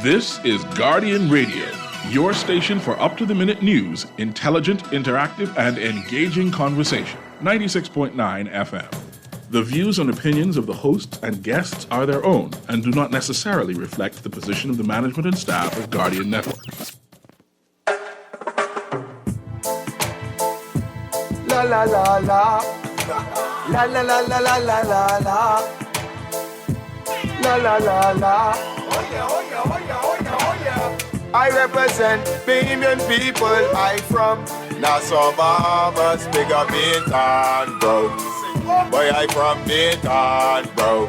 This is Guardian Radio, your station for up-to-the-minute news, intelligent, interactive, and engaging conversation. 96.9 FM. The views and opinions of the hosts and guests are their own and do not necessarily reflect the position of the management and staff of Guardian Network. La la la la. La la la la la la la la. La la la la. Oh yeah, oh yeah, oh yeah, oh yeah, oh yeah. I represent Bahamian people. I from Nassau, Bahamas, big up Bintan, bro. Boy, I from Bintan, bro.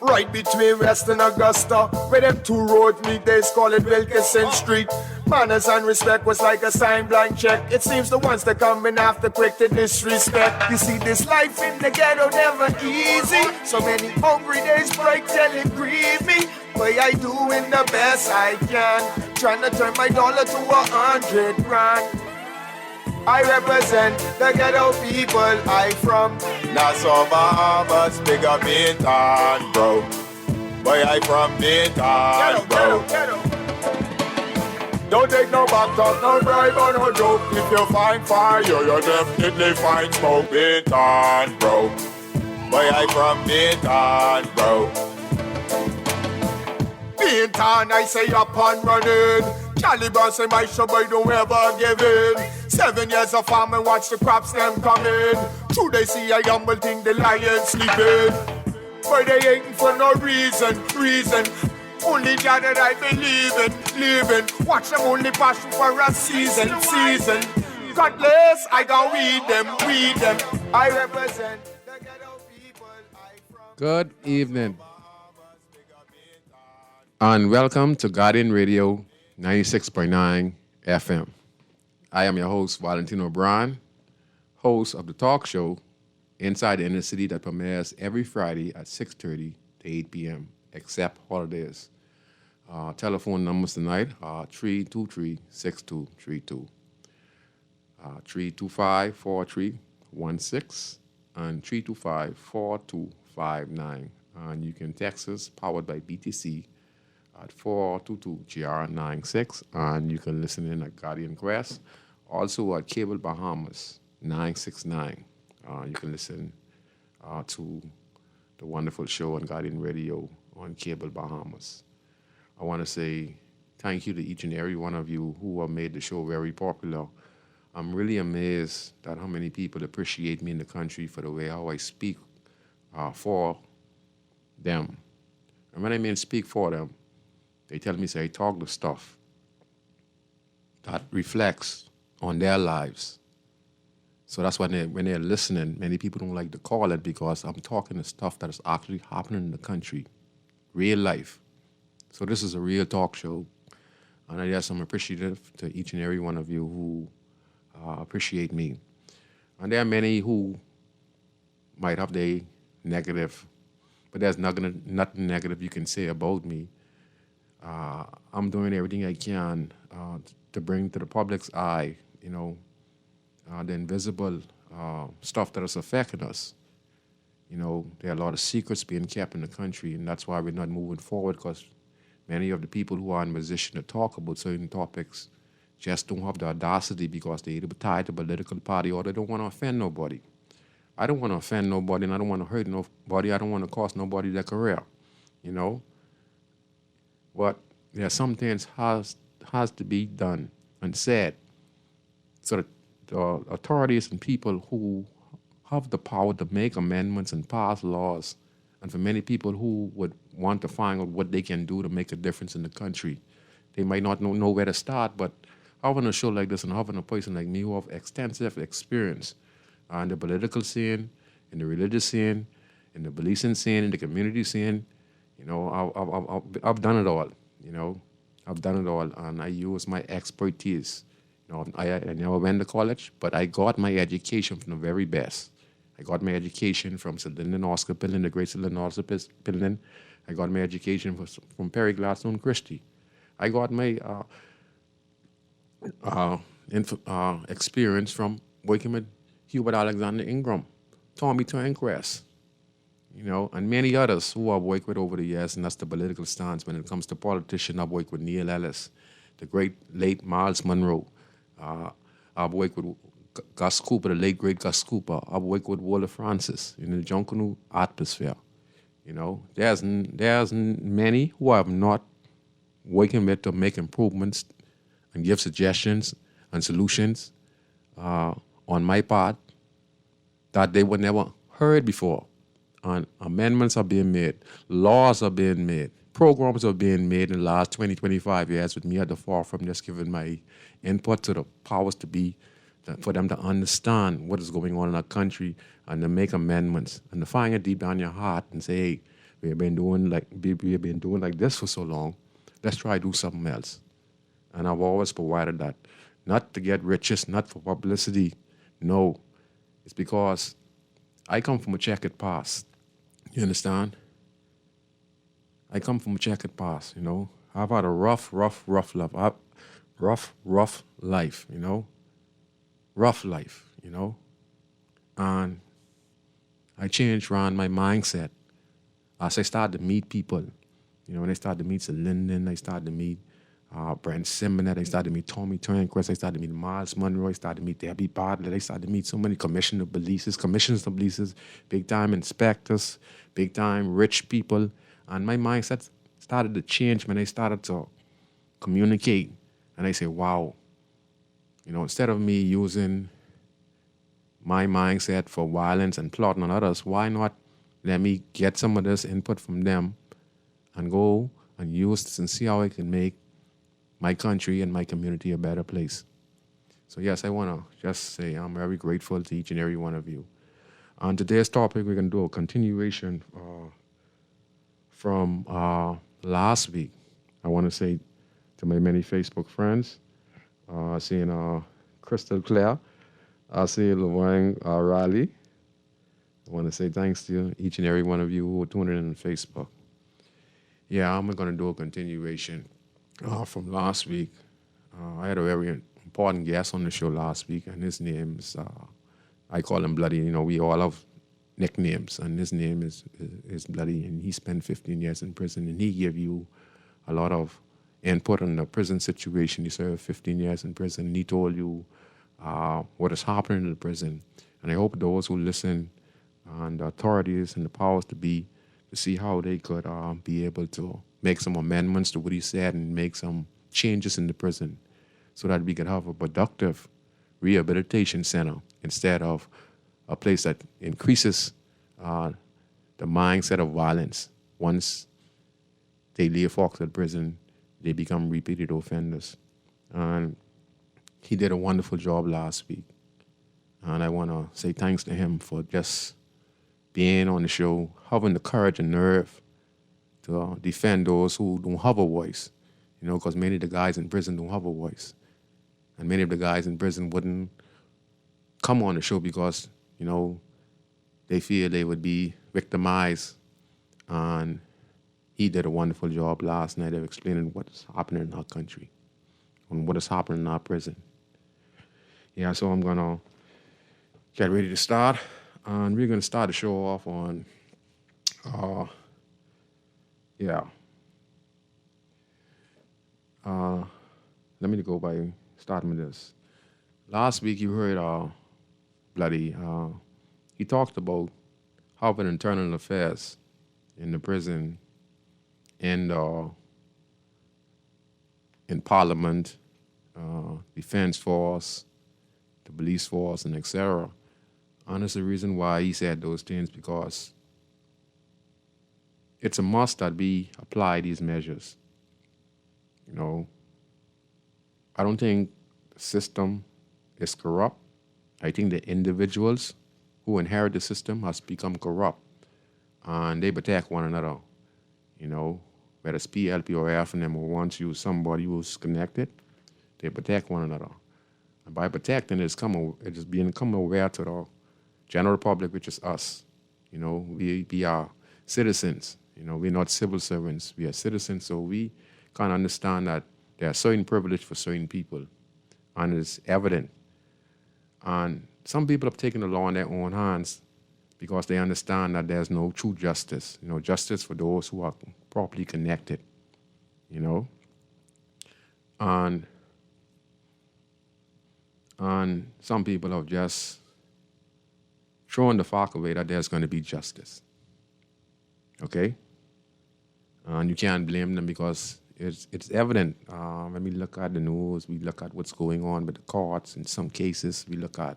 Right between West and Augusta, where them two roads meet, they call it Wilkinson Street. Manners and respect was like a sign blank check. It seems the ones that coming after quick to disrespect. You see, this life in the ghetto never easy. So many hungry days break till it grieve me. But I doing the best I can, trying to turn my dollar to 100 grand. I represent the ghetto people. I from Nassau, Bahamas, big up Bintan, bro. Boy, I from Bintan, bro. Ghetto. Don't take no back talk, no bribe or no joke. If you find fire, you definitely find smoke. Bintan, bro. Boy, I from Bintan, bro. Bintan, I say up and running. Caliban say my show boy don't ever give in. 7 years of farm and watch the crops them coming. True they see a humble thing, the lion sleeping. But they ain't for no reason. Only God that I believe in, living. Watch them only passion for a season. Godless, I gon' weed them. I represent the ghetto people. Good evening. And welcome to Guardian Radio 96.9 FM. I am your host, Valentino, host of the talk show Inside the Inner City that premieres every Friday at 6:30 to 8 p.m., except holidays. Telephone numbers tonight are 323-6232, 325-4316, and 325-4259. And you can text us, powered by BTC, at 422-GR96, and you can listen in at Guardian Quest, also at Cable Bahamas 969. You can listen to the wonderful show on Guardian Radio on Cable Bahamas. I want to say thank you to each and every one of you who have made the show very popular. I'm really amazed at how many people appreciate me in the country for the way how I speak for them. And when I mean speak for them, they tell me, say, I talk the stuff that reflects on their lives. So that's when they're listening, many people don't like to call it because I'm talking the stuff that is actually happening in the country, real life. So this is a real talk show. And I guess I'm appreciative to each and every one of you who appreciate me. And there are many who might have their negative, but there's nothing negative you can say about me. I'm doing everything I can to bring to the public's eye, the invisible stuff that is affecting us. There are a lot of secrets being kept in the country, and that's why we're not moving forward, because many of the people who are in position to talk about certain topics just don't have the audacity because they're either tied to a political party or they don't want to offend nobody. I don't want to offend nobody, and I don't want to hurt nobody. I don't want to cost nobody their career, But there are some things has to be done and said so that the authorities and people who have the power to make amendments and pass laws, and for many people who would want to find out what they can do to make a difference in the country, they might not know where to start, but having a show like this and having a person like me who have extensive experience in the political scene, in the religious scene, in the policing scene, in the community scene, I've done it all. I've done it all, and I use my expertise. I never went to college, but I got my education from the very best. I got my education from St. Lyndon Oscar Pillin, the great St. Lyndon Oscar Pillin. I got my education from Perry Gladstone Christie. I got my experience from working with Hubert Alexander Ingram, Tommy Turnquest, and many others who I've worked with over the years, and that's the political stance. When it comes to politician, I've worked with Neil Ellis, the great late Miles Monroe. I've worked with Gus Cooper, the late great Gus Cooper. I've worked with Walter Francis in the Junkanoo atmosphere. There's many who I'm not working with to make improvements and give suggestions and solutions on my part that they were never heard before. And amendments are being made, laws are being made, programs are being made in the last 20, 25 years with me at the forefront, just giving my input to the powers to be, for them to understand what is going on in our country and to make amendments and to find it deep down your heart and say, hey, we've been doing like this for so long. Let's try to do something else. And I've always provided that. Not to get riches, not for publicity. No. It's because I come from a checkered past. You understand? I come from a checkered past, I've had a rough life. Rough life, Rough life, And I changed around my mindset as I started to meet people. When I started to meet Sir Lyndon, I started to meet Brent Simonet, I started to meet Tommy Turnquist, I started to meet Miles Monroe, I started to meet Debbie Bartlett, I started to meet so many commissioners of police, big-time inspectors, big-time rich people. And my mindset started to change when I started to communicate. And I say, wow, instead of me using my mindset for violence and plotting on others, why not let me get some of this input from them and go and use this and see how I can make my country and my community a better place. So yes, I want to just say I'm very grateful to each and every one of you. On today's topic, we're going to do a continuation from last week. I want to say to my many Facebook friends, seeing Crystal Claire, I see Lorraine Riley. I want to say thanks to each and every one of you who are tuning in on Facebook. Yeah, I'm going to do a continuation from last week. I had a very important guest on the show last week, and his name is, I call him Bloody. We all have nicknames, and his name is Bloody, and he spent 15 years in prison, and he gave you a lot of input on the prison situation. He served 15 years in prison, and he told you what is happening in the prison. And I hope those who listen and the authorities and the powers to be to see how they could be able to make some amendments to what he said and make some changes in the prison so that we could have a productive rehabilitation center instead of a place that increases the mindset of violence. Once they leave Foxwood prison, they become repeated offenders. And he did a wonderful job last week. And I want to say thanks to him for just being on the show, having the courage and nerve to defend those who don't have a voice, because many of the guys in prison don't have a voice. And many of the guys in prison wouldn't come on the show because, they feel they would be victimized. And he did a wonderful job last night of explaining what's happening in our country and what is happening in our prison. Yeah, so I'm going to get ready to start. And we're going to start the show off on, let me go by starting with this. Last week you heard Bloody, he talked about having internal affairs in the prison and in Parliament, Defense Force, the police force, and etc. And it's the reason why he said those things, because it's a must that we apply these measures. I don't think the system is corrupt. I think the individuals who inherit the system has become corrupt, and they attack one another. Whether it's PLP or FNM or once you somebody who's connected, they protect one another. And by protecting, it's become aware to the general public, which is us. We are citizens. We're not civil servants. We are citizens, so we can understand that there are certain privileges for certain people, and it's evident. And some people have taken the law in their own hands because they understand that there's no true justice. Justice for those who are properly connected. And some people have just thrown the fact away that there's going to be justice. Okay? And you can't blame them because it's evident. When we look at the news, we look at what's going on with the courts. In some cases, we look at,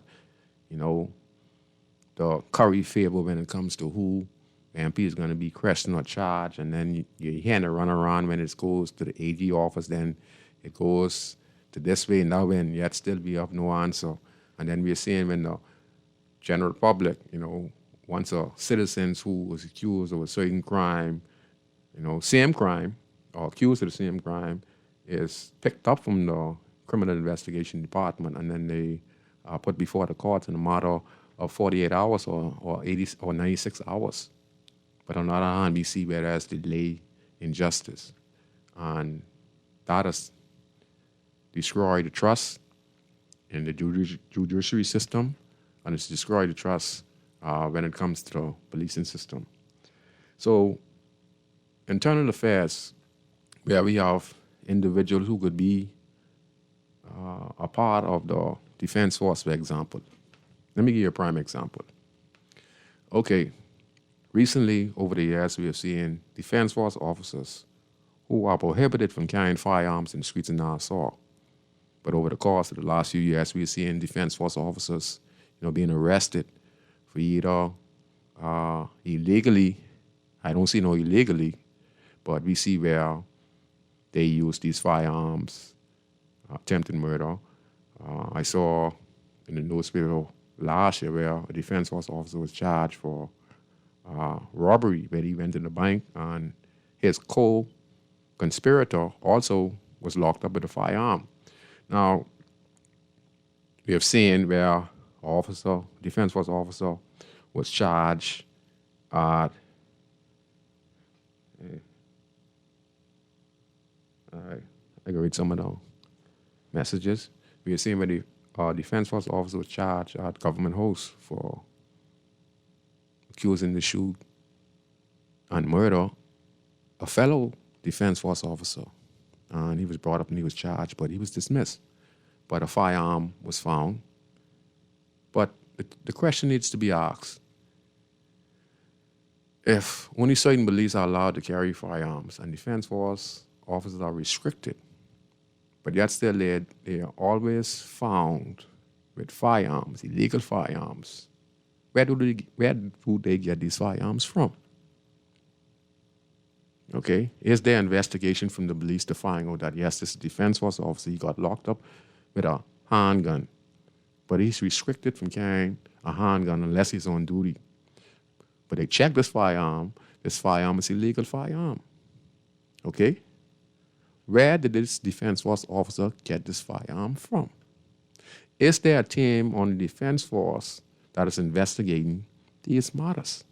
the curry favor when it comes to who the MP is going to be questioned or charged. And then you hear it run around when it goes to the AG office, then it goes to this way and that way, and yet still we have no answer. And then we're seeing when the general public, once a citizen who was accused of a certain crime, same crime, or accused of the same crime, is picked up from the criminal investigation department, and then they are put before the courts in a matter of 48 hours or 80 or 96 hours. But on the other hand, we see where there's delay in justice. And that has destroyed the trust in the judiciary system, and it's destroyed the trust when it comes to the policing system. So, internal affairs, where we have individuals who could be a part of the defense force, for example. Let me give you a prime example. Okay, recently, over the years, we have seen defense force officers who are prohibited from carrying firearms in the streets of Nassau. But over the course of the last few years, we are seeing defense force officers, being arrested for either illegally, I don't see no illegally, but we see where they use these firearms, attempted murder. I saw in the newspaper last year where a defense force officer was charged for robbery, where he went to the bank, and his co-conspirator also was locked up with a firearm. Now, we have seen where defense force officer was charged at I can read some of the messages. We have seen where the defense force officer was charged at government house for accusing the shoot and murder a fellow defense force officer. And he was brought up and he was charged, but he was dismissed. But a firearm was found. But the question needs to be asked. If only certain police are allowed to carry firearms and defense force officers are restricted, but yet still they are always found with firearms, illegal firearms, where do they get these firearms from? Okay, is there investigation from the police to find out that, yes, this defense force officer, he got locked up with a handgun, but he's restricted from carrying a handgun unless he's on duty. But they check this firearm is illegal firearm. Okay? Where did this defense force officer get this firearm from? Is there a team on the defense force that is investigating these matters?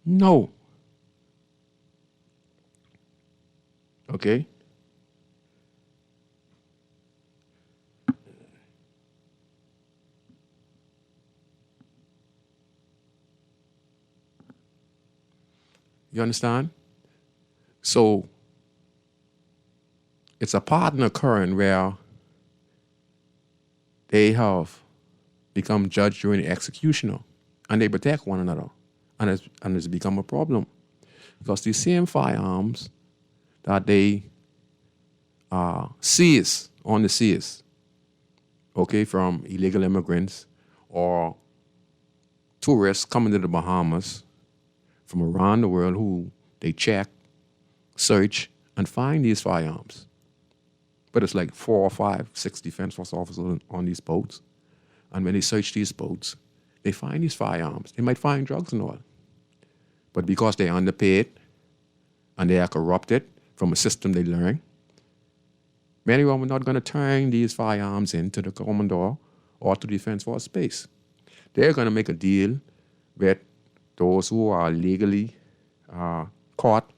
No. Okay? You understand? So it's a pattern occurring where they have become judge, jury, and executioner, and they protect one another. And it's become a problem because these same firearms that they seize on the seas, okay, from illegal immigrants or tourists coming to the Bahamas from around the world who they check, search, and find these firearms. But it's like 4 or 5, 6 defense force officers on these boats. And when they search these boats, they find these firearms. They might find drugs and all. But because they're underpaid and they are corrupted from a system they learn, many of them are not going to turn these firearms into the commodore or to defense force space. They're going to make a deal with those who are legally caught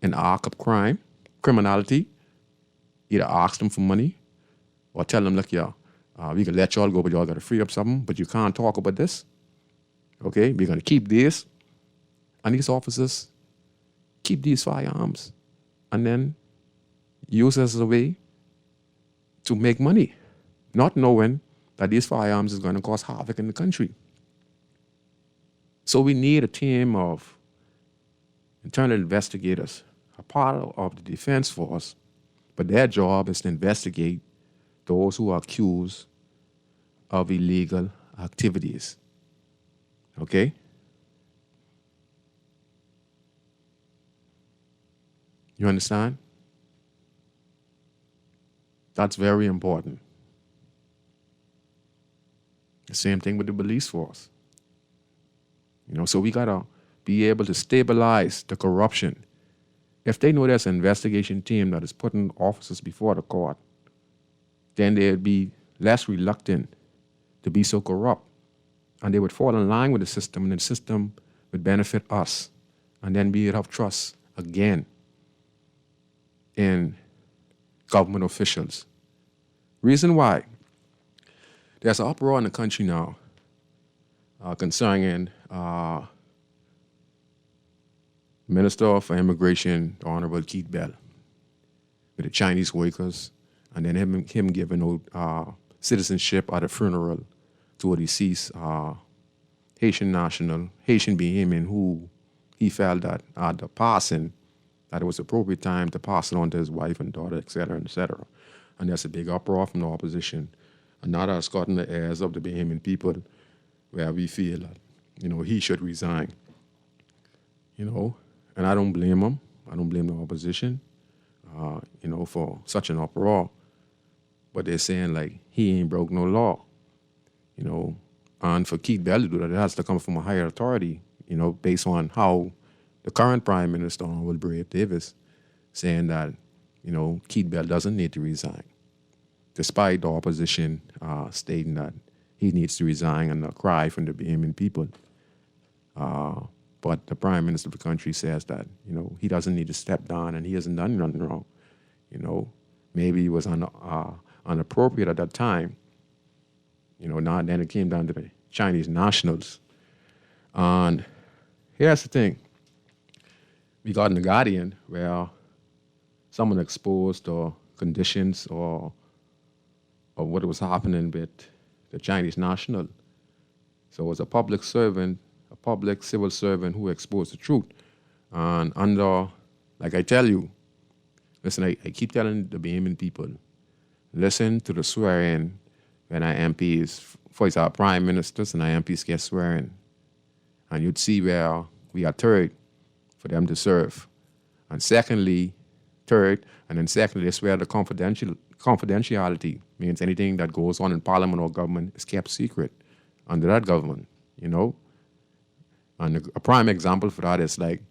in the act of criminality, either ask them for money or tell them, look, yeah, We can let y'all go, but y'all got to free up something. But you can't talk about this. Okay? We're going to keep this. And these officers keep these firearms and then use it as a way to make money, not knowing that these firearms is going to cause havoc in the country. So we need a team of internal investigators, a part of the defense force, but their job is to investigate those who are accused of illegal activities. Okay? You understand? That's very important. The same thing with the police force. So we got to be able to stabilize the corruption. If they know there's an investigation team that is putting officers before the court, then they'd be less reluctant to be so corrupt. And they would fall in line with the system, and the system would benefit us. And then we'd have trust again in government officials. Reason why? There's an uproar in the country now concerning Minister for Immigration, the Honorable Keith Bell, with the Chinese workers, and then him giving out citizenship at a funeral to a deceased Haitian national, Haitian Bahamian, who he felt that at the passing, that it was appropriate time to pass it on to his wife and daughter, et cetera, et cetera. And there's a big uproar from the opposition. And that has gotten the ears of the Bahamian people, where we feel that, he should resign. And I don't blame him. I don't blame the opposition, for such an uproar. But they're saying, like, he ain't broke no law, And for Keith Bell to do that, it has to come from a higher authority, based on how the current Prime Minister, Honorable Brave Davis, saying that, Keith Bell doesn't need to resign, despite the opposition stating that he needs to resign and a cry from the Bahamian people. But the Prime Minister of the country says that, he doesn't need to step down and he hasn't done nothing wrong. Maybe he was inappropriate at that time. Now then it came down to the Chinese nationals. And here's the thing. We got in The Guardian where someone exposed the conditions or what was happening with the Chinese national. So it was a public servant, a public civil servant who exposed the truth. And like I tell you, listen, I keep telling the Bahamian people, listen to the swearing when our MPs, for example, prime ministers and our MPs get swearing. And you'd see where we are third for them to serve. And secondly, they swear the confidentiality means anything that goes on in parliament or government is kept secret under that government, And a prime example for that is like,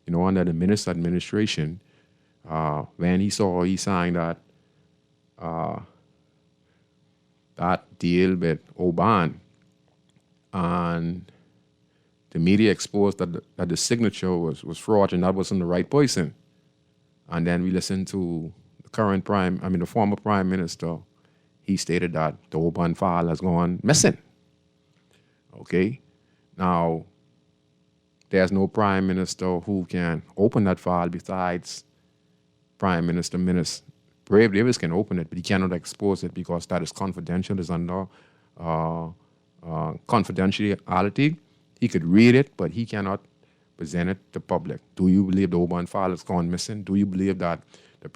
under the minister administration, when he signed that deal with Oban, and the media exposed that the signature was fraudulent, that wasn't the right person. And then we listened to the former prime minister. He stated that the Oban file has gone missing. Okay? Now, there's no prime minister who can open that file besides Prime Minister Brave Davis can open it, but he cannot expose it because that is confidential, is under confidentiality. He could read it, but he cannot present it to public. Do you believe the Oban file has gone missing? Do you believe that the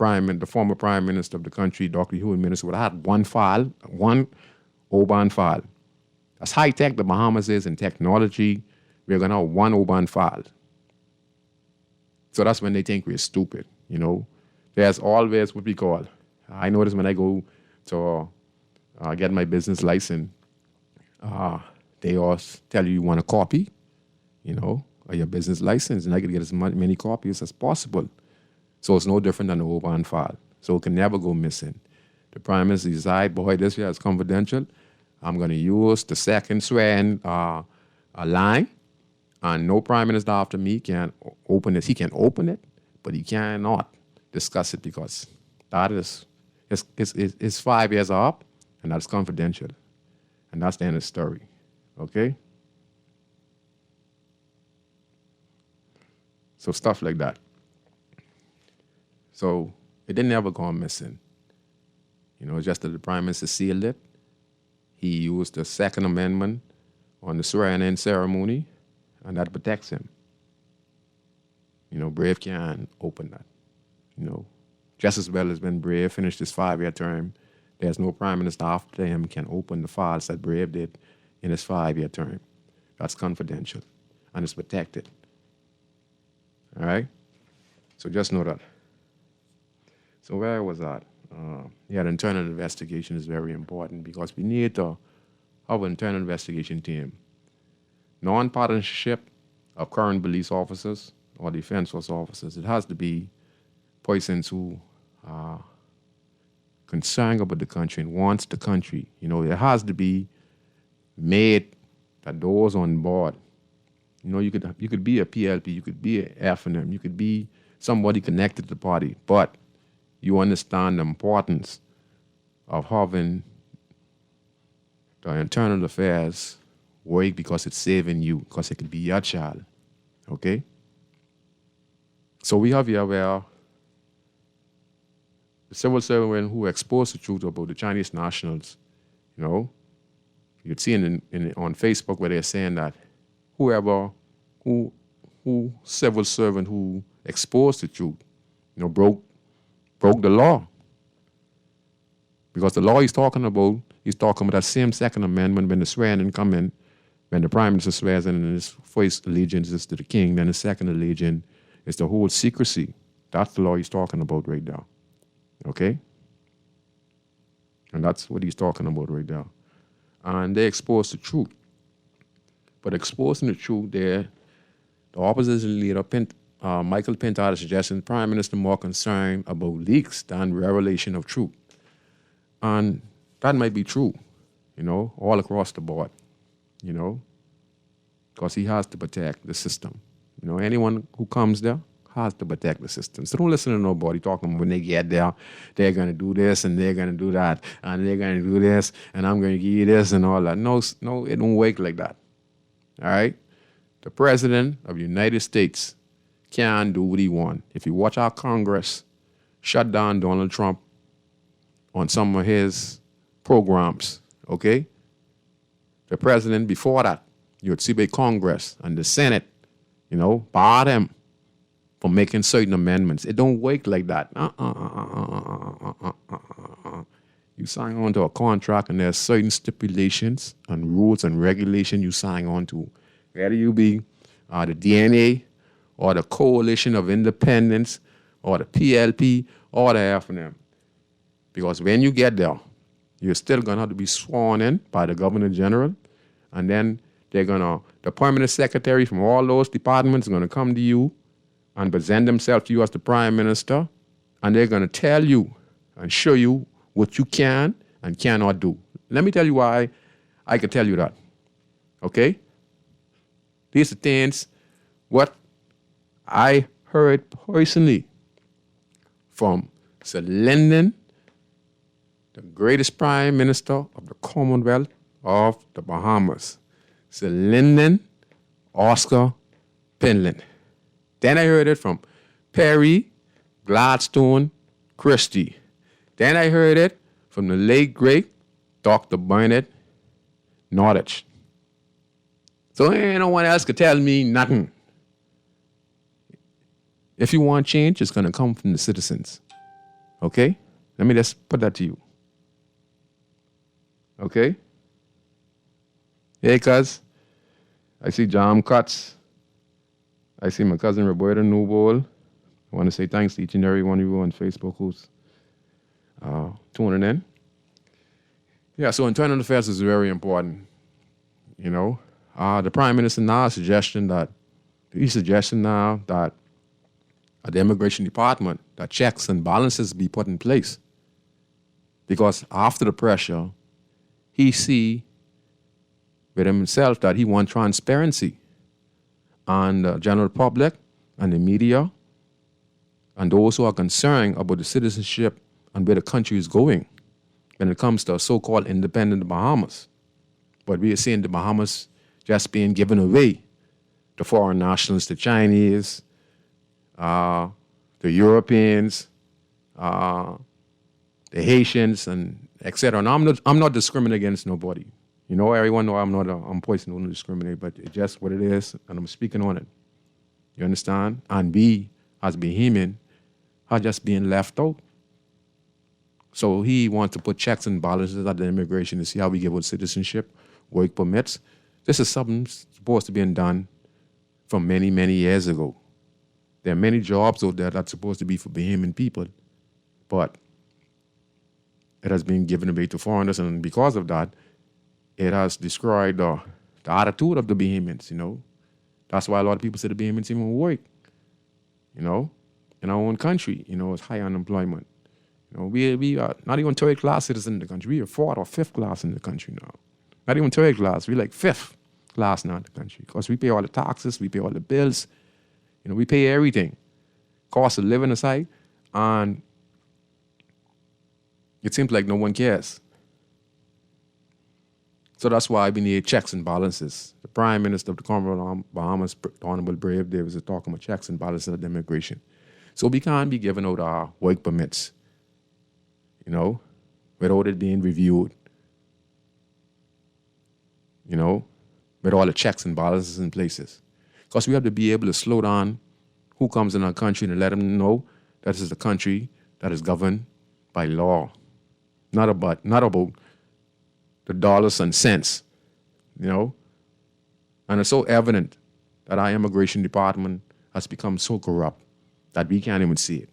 former Prime Minister of the country, Dr. Hewitt Minister, would have had one file, one Oban file? As high-tech the Bahamas is in technology, we're going to have one Oban file. So that's when they think we're stupid, There's always what we call, I notice when I go to get my business license, they all tell you want a copy, of your business license, and I can get as many copies as possible. So it's no different than the Oban file. So it can never go missing. The Prime Minister decide, boy, this here is confidential. I'm going to use the second swearing line, and no Prime Minister after me can open it. He can open it, but he cannot discuss it because that is 5 years up, and that's confidential. And that's the end of the story, okay? So stuff like that. So it didn't ever go missing. Just that the Prime Minister sealed it. He used the Second Amendment on the swearing-in ceremony, and that protects him. Brave can't open that. Just as well as when Brave finished his 5-year term, there's no Prime Minister after him can open the files that Brave did in his 5-year term. That's confidential, and it's protected. All right? So just know that. So where was that? The internal investigation is very important because we need to have an internal investigation team. Non-partnership of current police officers or defense force officers. It has to be persons who are concerned about the country and wants the country. It has to be made that those on board. You could be a PLP, you could be an F&M, you could be somebody connected to the party, but you understand the importance of having the internal affairs work because it's saving you, because it could be your child. Okay? So we have here where the civil servant who exposed the truth about the Chinese nationals, you'd see on Facebook where they're saying that who civil servant who exposed the truth, broke the law. Because the law he's talking about that same Second Amendment when the swearing-in come in, when the Prime Minister swears in and his first allegiance is to the King, then his second allegiance is to hold secrecy. That's the law he's talking about right now. Okay? And that's what he's talking about right now. And they exposed the truth. But exposing the truth there, the opposition leader, Michael Pintar, is suggesting Prime Minister more concerned about leaks than revelation of truth. And that might be true, all across the board, because he has to protect the system. Anyone who comes there has to protect the system. So don't listen to nobody talking when they get there, they're going to do this and they're going to do that and they're going to do this and I'm going to give you this and all that. No, it don't work like that. All right? The President of the United States can do what he wants. If you watch our Congress shut down Donald Trump on some of his programs, okay? The President before that, you would see by Congress and the Senate, barred him from making certain amendments. It don't work like that. You sign on to a contract and there's certain stipulations and rules and regulations you sign on to. Whether you be the DNA or the Coalition of Independence or the PLP or the F&M. Because when you get there, you're still going to have to be sworn in by the Governor General, and then the permanent secretary from all those departments are going to come to you and present themselves to you as the Prime Minister, and they're going to tell you and show you what you can and cannot do. Let me tell you why I can tell you that. Okay? These are things what I heard personally from Sir Lyndon, the greatest Prime Minister of the Commonwealth of the Bahamas. Sir Lyndon Oscar Penland. Then I heard it from Perry Gladstone Christie. Then I heard it from the late, great Dr. Bernard Nordich. So ain't no one else could tell me nothing. If you want change, it's going to come from the citizens. Okay? Let me just put that to you. Okay? Hey, cuz. I see Jam Cuts. I see my cousin Roberta Newbold. I want to say thanks to each and every one of you on Facebook who's tuning in. Yeah, so internal affairs is very important. The Prime Minister now is suggesting that at the Immigration Department that checks and balances be put in place. Because after the pressure, he see with himself that he wants transparency. And the general public and the media and those who are concerned about the citizenship and where the country is going when it comes to so-called independent Bahamas. But we are seeing the Bahamas just being given away to foreign nationals, the Chinese, the Europeans, the Haitians, and etc. And I'm not discriminating against nobody. You know, everyone know I'm poison who discriminate, but it's just what it is, and I'm speaking on it. You understand? And we, as Bahamian, are just being left out. So he wants to put checks and balances at the immigration to see how we give out citizenship, work permits. This is something supposed to be done from many, many years ago. There are many jobs out there that's supposed to be for Bahamian people, but it has been given away to foreigners, and because of that, it has destroyed the attitude of the Bahamians, you know. That's why a lot of people say the Bahamians even work, you know, in our own country, you know, it's high unemployment. You know, we are not even third class citizens in the country. We are fourth or fifth class in the country now. Not even third class. We're like fifth class now in the country because we pay all the taxes, we pay all the bills, you know, we pay everything. Cost of living aside, and it seems like no one cares. So that's why we need checks and balances. The Prime Minister of the Commonwealth of Bahamas, the Honorable Brave Davis, is talking about checks and balances of the immigration. So we can't be giving out our work permits, you know, without it being reviewed, you know, with all the checks and balances in places. Because we have to be able to slow down who comes in our country and let them know that this is a country that is governed by law, not about the dollars and cents, you know. And it's so evident that our immigration department has become so corrupt that we can't even see it.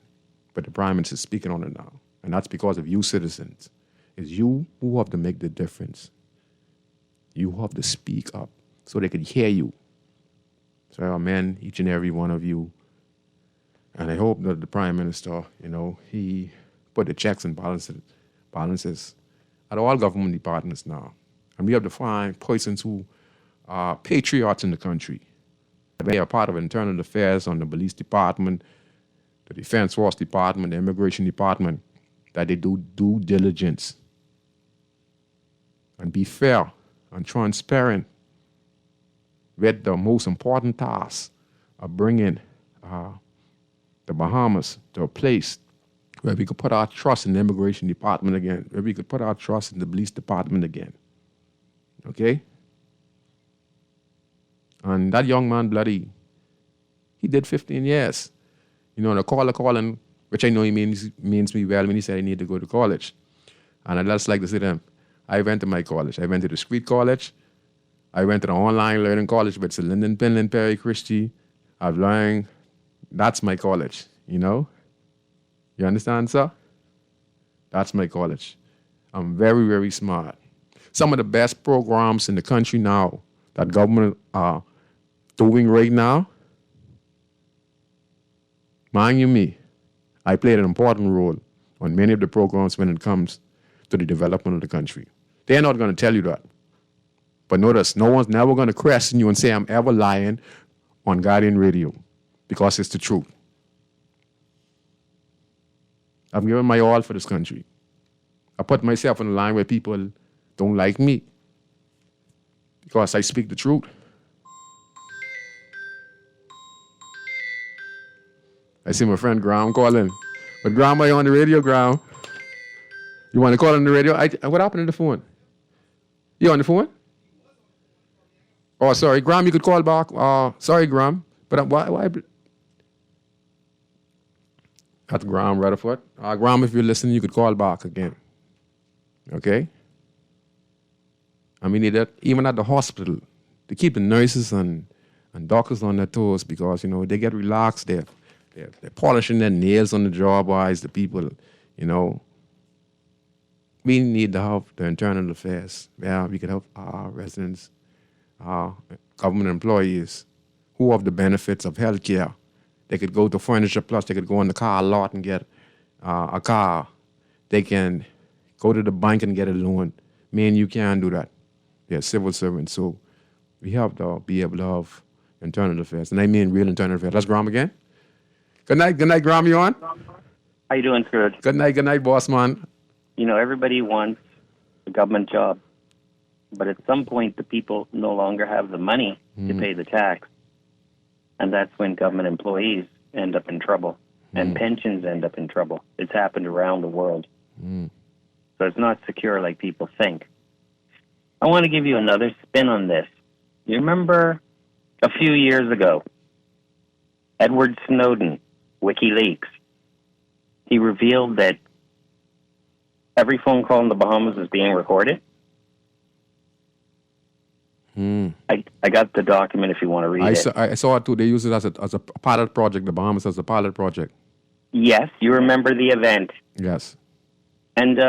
But the Prime Minister is speaking on it now. And that's because of you citizens. It's you who have to make the difference. You have to speak up so they can hear you. So I commend each and every one of you. And I hope that the Prime Minister, you know, he put the checks and balances at all government departments now. And we have to find persons who are patriots in the country. They are part of internal affairs on the police department, the defense force department, the immigration department, that they do due diligence and be fair and transparent with the most important task of bringing the Bahamas to a place where we could put our trust in the immigration department again, where we could put our trust in the police department again. Okay? And that young man, bloody, he did 15 years. You know, the calling, which I know he means me well when he said I need to go to college. And I just like to say to him, I went to my college. I went to the street college. I went to the online learning college, but it's Linden, Penland, Perry, Christie. I've learned, that's my college, you know? You understand, sir? That's my college. I'm very, very smart. Some of the best programs in the country now that government are doing right now, mind you me, I played an important role on many of the programs when it comes to the development of the country. They're not going to tell you that. But notice, no one's never going to question you and say I'm ever lying on Guardian Radio because it's the truth. I've given my all for this country. I put myself on the line where people don't like me because I speak the truth. I see my friend Graham calling. But Graham, are you on the radio, Graham? You want to call on the radio? What happened to the phone? You on the phone? Oh, sorry. Graham, you could call back. Sorry, Graham. But why? That's Graham Rutherford. Graham, if you're listening, you could call back again. Okay? And we need that even at the hospital to keep the nurses and doctors on their toes because, you know, they get relaxed. They're polishing their nails on the job wise, the people, you know. We need to have the internal affairs where we could help our residents, our government employees who have the benefits of health care. They could go to Furniture Plus. They could go in the car lot and get a car. They can go to the bank and get a loan. Me and you can't do that. They're civil servants. So we have to be able to have internal affairs. And I mean real internal affairs. That's Graham again. Good night, Graham. You on? How you doing, Scrooge? Good night, boss man. everybody wants a government job. But at some point, the people no longer have the money to pay the tax. And that's when government employees end up in trouble. And pensions end up in trouble. It's happened around the world. So it's not secure like people think. I want to give you another spin on this. You remember a few years ago, Edward Snowden, WikiLeaks, he revealed that every phone call in the Bahamas was being recorded. I got the document if you want to read it. I saw it too. They use it as a pilot project. The Bahamas as a pilot project. Yes, you remember the event. Yes. And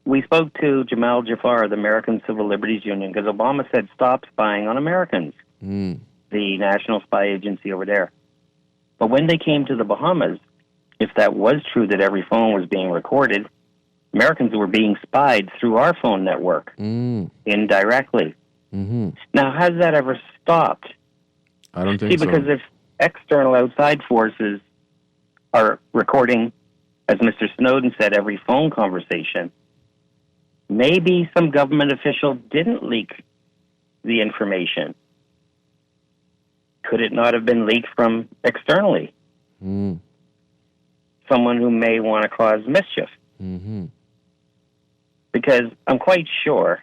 we spoke to Jamal Jafar of the American Civil Liberties Union because Obama said stop spying on Americans, the national spy agency over there. But when they came to the Bahamas, if that was true that every phone was being recorded, Americans were being spied through our phone network indirectly. Now, has that ever stopped? I don't think so. Because if external outside forces are recording, as Mr. Snowden said, every phone conversation, maybe some government official didn't leak the information. Could it not have been leaked from externally? Someone who may want to cause mischief. Because I'm quite sure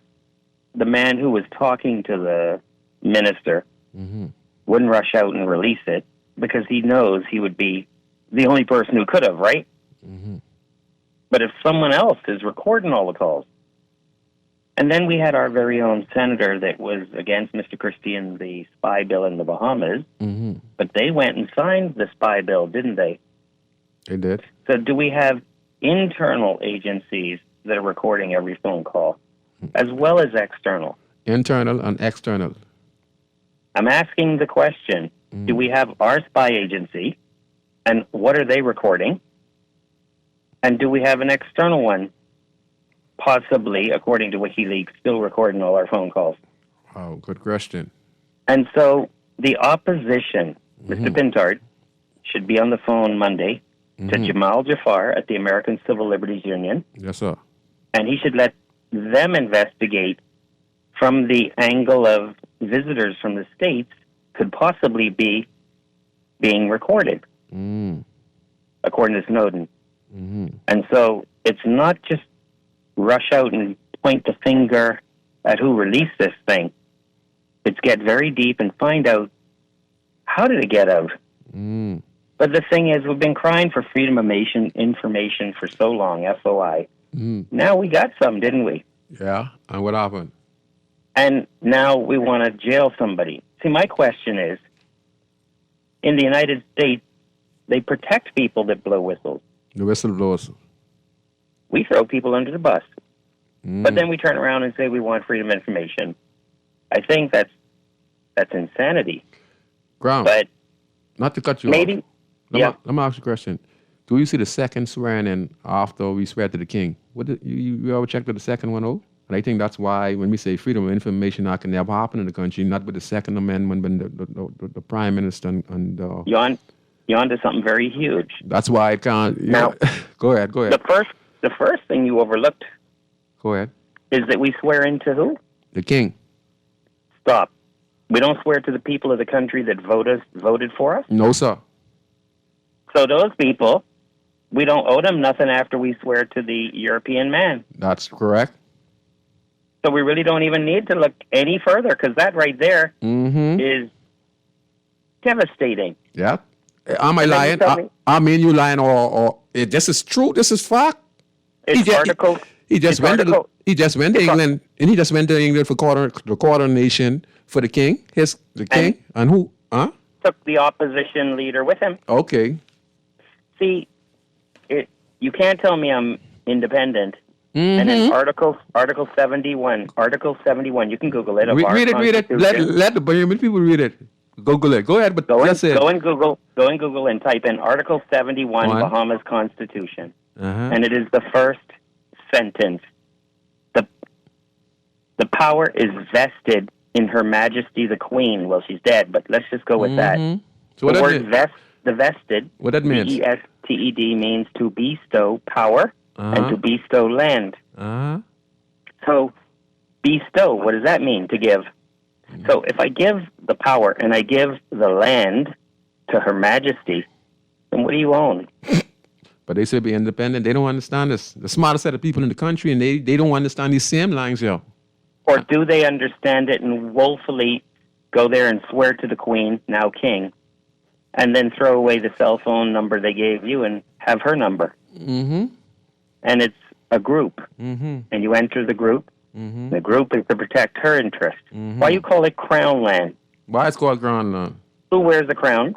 the man who was talking to the minister wouldn't rush out and release it because he knows he would be the only person who could have, right? But if someone else is recording all the calls, and then we had our very own senator that was against Mr. Christie and the spy bill in the Bahamas, but they went and signed the spy bill, didn't they? They did. So do we have internal agencies that are recording every phone call, as well as external? Internal and external. I'm asking the question, do we have our spy agency, and what are they recording? And do we have an external one, possibly, according to WikiLeaks, still recording all our phone calls? Oh, good question. And so the opposition, Mr. Pintard, should be on the phone Monday to Jamal Jafar at the American Civil Liberties Union. Yes, sir. And he should let them investigate from the angle of visitors from the States could possibly be being recorded, according to Snowden. And so it's not just rush out and point the finger at who released this thing. It's get very deep and find out, how did it get out? But the thing is, we've been crying for freedom of information for so long, FOI. Now we got some, didn't we? Yeah, and what happened? And now we want to jail somebody. See, my question is, in the United States, they protect people that blow whistles. The whistleblowers. We throw people under the bus. But then we turn around and say we want freedom of information. I think that's insanity. Graham, But not to cut you maybe, off. yeah. Let me ask you a question. Do you see the second swearing in after we swear to the king? You ever checked the second one out? And I think that's why when we say freedom of information, that can never happen in the country, not with the Second Amendment, when the Prime Minister and You're onto something very huge. that's why it can't. Now, Go ahead. the first thing you overlooked Go ahead. is that we swear into who? The king. Stop. We don't swear to the people of the country that voted for us. No, sir. So those people, we don't owe them nothing after we swear to the European man. That's correct. So we really don't even need to look any further, because that right there is devastating. Yeah. Am I And then you lying? tell me- I mean, you lying, or this is true. This is fact. It's article. He just it's went article- to England, and he just went to England for the coronation for the king. The king, and who? Huh? Took the opposition leader with him. Okay. See, you can't tell me I'm independent. And then Article 71. Article 71. You can Google it. Of our Read it. Constitution. Let the people read it. Google it. Go ahead, but Go just say it. in Google and type in Article 71, Bahamas Constitution. And it is the first sentence. The power is vested in Her Majesty the Queen. Well, she's dead, but let's just go with that. So what The that word mean? the vested, What that means? VESTED, means to bestow power and to bestow land. Uh-huh. So, bestow, what does that mean, to give? So, if I give the power and I give the land to Her Majesty, then what do you own? But they should be independent. They don't understand this. The smartest set of people in the country, and they don't understand these same lines, yo. Or do they understand it and woefully go there and swear to the Queen, now King, and then throw away the cell phone number they gave you and have her number? Mm-hmm. And it's a group. Mm-hmm. And you enter the group. Mm-hmm. The group is to protect her interest. Mm-hmm. Why you call it crown land? Why it's called ground land? Who wears the crown?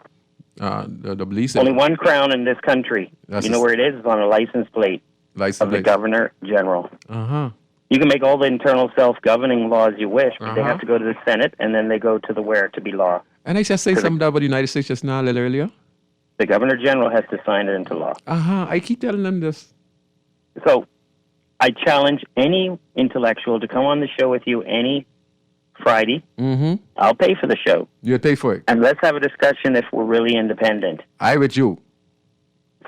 The police. Only one crown in this country. That's you know where it is? It's on a license plate of the Governor General. Uh-huh. You can make all the internal self-governing laws you wish, but they Uh-huh. have to go to the Senate, and then they go to the where to be law. And I just say something about the United States just now a little earlier. The Governor General has to sign it into law. Uh-huh. I keep telling them this. So I challenge any intellectual to come on the show with you any Friday. Mm-hmm. I'll pay for the show. You'll pay for it. And let's have a discussion if we're really independent. I with you.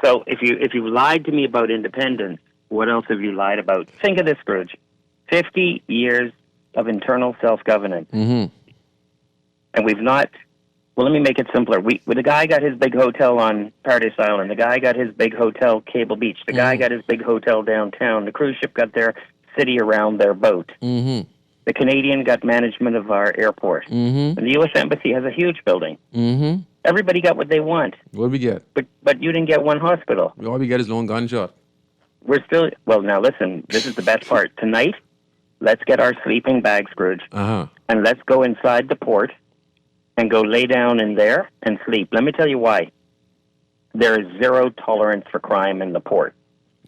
So if you lied to me about independence, what else have you lied about? Think of this, Scrooge. 50 years of internal self-governance. Mm-hmm. And we've not... Well, let me make it simpler. The guy got his big hotel on Paradise Island. The guy got his big hotel, Cable Beach. The guy got his big hotel downtown. The cruise ship got their city around their boat. Mm-hmm. The Canadian got management of our airport. Mm-hmm. And the U.S. Embassy has a huge building. Mm-hmm. Everybody got what they want. What we get? But you didn't get one hospital. All we get is one gunshot. We're still... Well, now listen. This is the best part. Tonight, let's get our sleeping bag, Scrooge. Uh-huh. And let's go inside the port and go lay down in there and sleep. Let me tell you why. There is zero tolerance for crime in the port.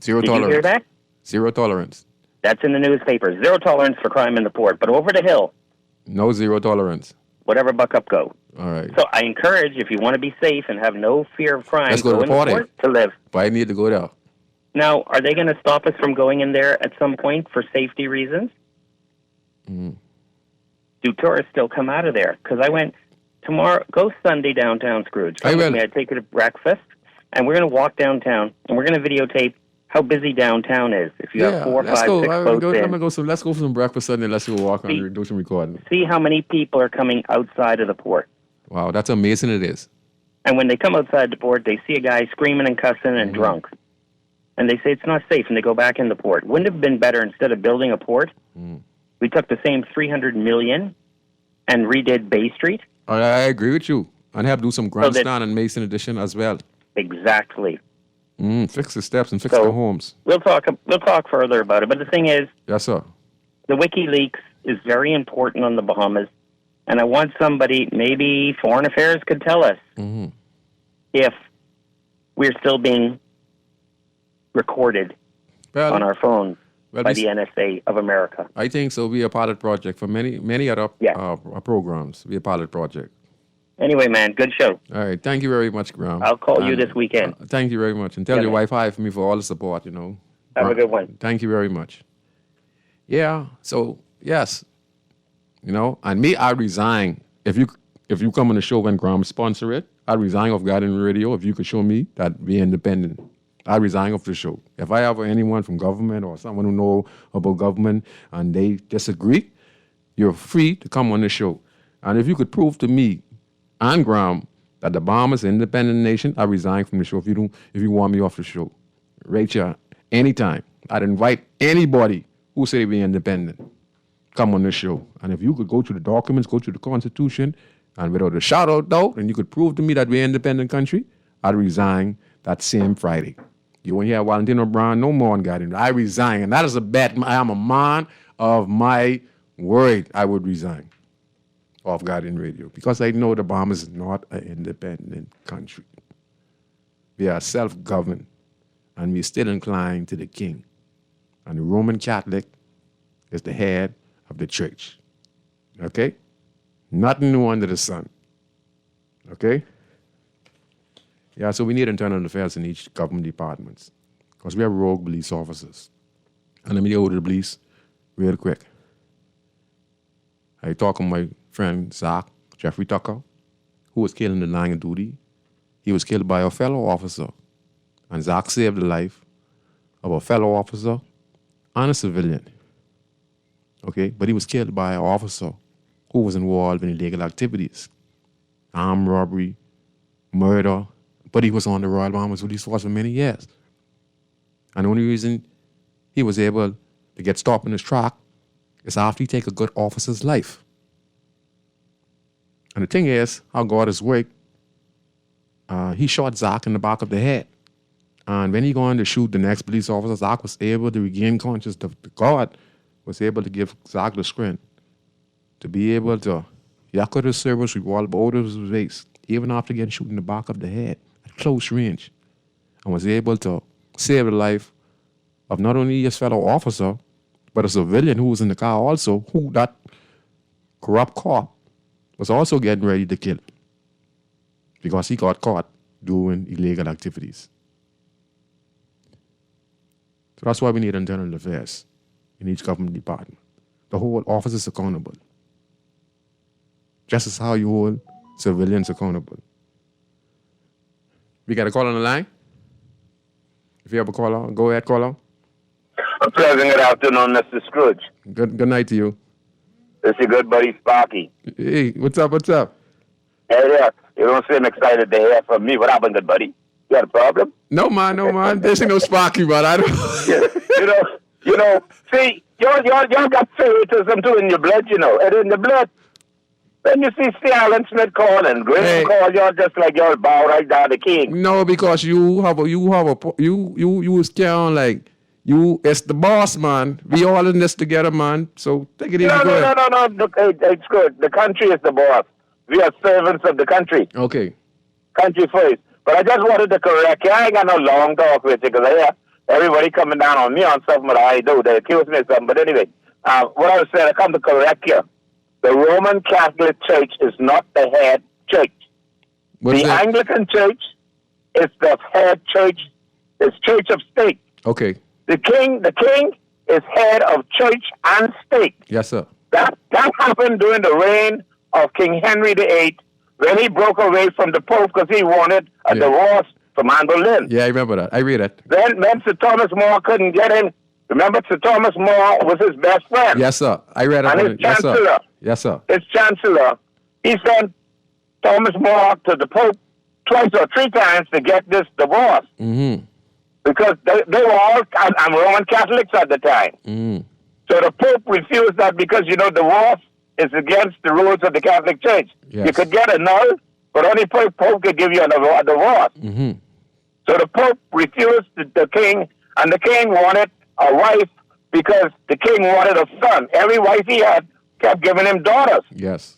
Zero Did tolerance. you hear that? Zero tolerance. That's in the newspaper. Zero tolerance for crime in the port. But over the hill, No zero tolerance. whatever buck up go. All right. So I encourage, if you want to be safe and have no fear of crime, Let's go to in the party. port to live. But I need to go there. Now, are they going to stop us from going in there at some point for safety reasons? Mm. Do tourists still come out of there? Because I went tomorrow, go Sunday downtown, Scrooge. Come I with will. me. I take you to breakfast, and we're going to walk downtown, and we're going to videotape how busy downtown is. If you have 4, 5, 6 boats in, Let's go for some breakfast Sunday. Let's go walk and do some recording. see how many people are coming outside of the port. Wow, that's amazing it is. And when they come outside the port, they see a guy screaming and cussing and drunk. And they say it's not safe, and they go back in the port. Wouldn't it have been better, instead of building a port, we took the same $300 million and redid Bay Street? I agree with you. And have to do some grandstand and Mason Edition as well. Exactly. Fix the steps and fix the homes. We'll talk further about it. But the thing is, Yes, sir. the WikiLeaks is very important on the Bahamas, and I want somebody, maybe Foreign Affairs could tell us if we're still being recorded on our phones by the NSA of America. I think so. Be a pilot project for many other programs. Be a pilot project. Anyway, man, good show. All right. Thank you very much, Graham. I'll call you this weekend. Thank you very much. And tell your wife hi for me for all the support, you know. Have a good one. Thank you very much. Yeah. So, yes. You know, and me, I resign. If you come on the show when Graham sponsor it, I resign off Guardian Radio if you could show me that we're independent. I resign off the show. If I have anyone from government or someone who know about government and they disagree, you're free to come on the show. And if you could prove to me and Graham that the Bahamas is an independent nation, I resign from the show if you want me off the show. Rachel, anytime. I'd invite anybody who say we're independent. Come on the show. And if you could go to the documents, go to the Constitution, and without a shout out though, and you could prove to me that we're an independent country, I'd resign that same Friday. You won't hear Valentino Brown no more on Guardian. I resign. And that is a bet. I am a man of my word. I would resign off Guardian Radio because I know the Bahamas is not an independent country. We are self-governed, and we're still inclined to the king. And the Roman Catholic is the head of the church. Okay? Nothing new under the sun. Okay? Yeah, so we need internal affairs in each government departments because we have rogue police officers. And let me go to the police real quick. I talk to my friend Zach, Jeffrey Tucker, who was killed in the line of duty. He was killed by a fellow officer. And Zach saved the life of a fellow officer and a civilian. Okay? But he was killed by an officer who was involved in illegal activities. Armed robbery, murder. But he was on the Royal Bahamas Police Force for many years. And the only reason he was able to get stopped in his track is after he take a good officer's life. And the thing is, how God has worked, he shot Zach in the back of the head. And when he going to shoot the next police officer, Zach was able to regain consciousness. God was able to give Zach the strength to be able to yakka the service revolver out of his waist, even after getting shot in the back of the head at close range, and was able to save the life of not only his fellow officer, but a civilian who was in the car also, who that corrupt cop was also getting ready to kill because he got caught doing illegal activities. So that's why we need internal affairs in each government department. The whole office is accountable. Just as how you hold civilians accountable. We got a call on the line? If you have a caller, go ahead, caller. A pleasant good afternoon, Mr. Scrooge. Good night to you. This is your good buddy Sparky. Hey, what's up? Hey there. You don't seem excited to hear from me. What happened, good buddy? You got a problem? No, man. There's no Sparky, but I don't. you know. See, y'all got favoritism too in your blood. It in the blood. When you see Alan Smith call and Graham call, y'all just like y'all bow right down the king. No, because you was carrying like you. It's the boss, man. We all in this together, man. So take it easy. No. Look, it's good. The country is the boss. We are servants of the country. Okay. Country first. But I just wanted to correct you. I ain't got no long talk with you because I hear everybody coming down on me on something that I do. They accuse me of something. But anyway, what I was saying, I come to correct you. The Roman Catholic Church is not the head church. What's the that? Anglican Church is the head church. It's church of state. Okay. The king is head of church and state. Yes, sir. That happened during the reign of King Henry VIII when he broke away from the Pope because he wanted a divorce from Anne Boleyn. Yeah, I remember that. I read it. Then Sir Thomas More couldn't get him. Remember, Sir Thomas More was his best friend. Yes, sir. I read it. And his chancellor. Yes, sir. His chancellor. He sent Thomas More to the Pope twice or three times to get this divorce. Mm-hmm. Because they were all Roman Catholics at the time. Mm-hmm. So the Pope refused that because, divorce is against the rules of the Catholic Church. Yes. You could get a null, but only Pope could give you a divorce. Mm-hmm. So the Pope refused the king, and the king wanted a wife because the king wanted a son. Every wife he had kept giving him daughters. Yes.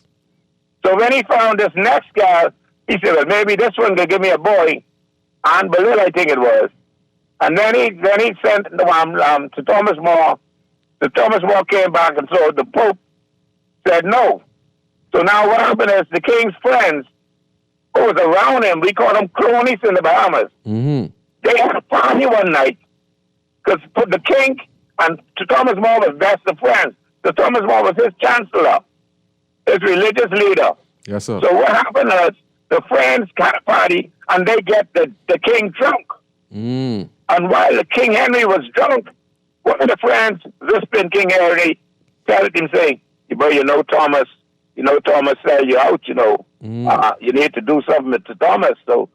So when he found this next guy, he said, well, maybe this one could give me a boy. Anne Boleyn, I think it was. And then he sent to Thomas More. So Thomas More came back, and so the Pope said no. So now what happened is the king's friends who was around him, we call them cronies in the Bahamas. Mm-hmm. They had a party one night because the king and Thomas More was best of friends. So Thomas More was his chancellor, his religious leader. Yes, sir. So what happened is the friends had a party and they get the king drunk. Mm. And while the King Henry was drunk, one of the friends, Crispin King Henry, said him, saying, Thomas said you out, you need to do something to Thomas. So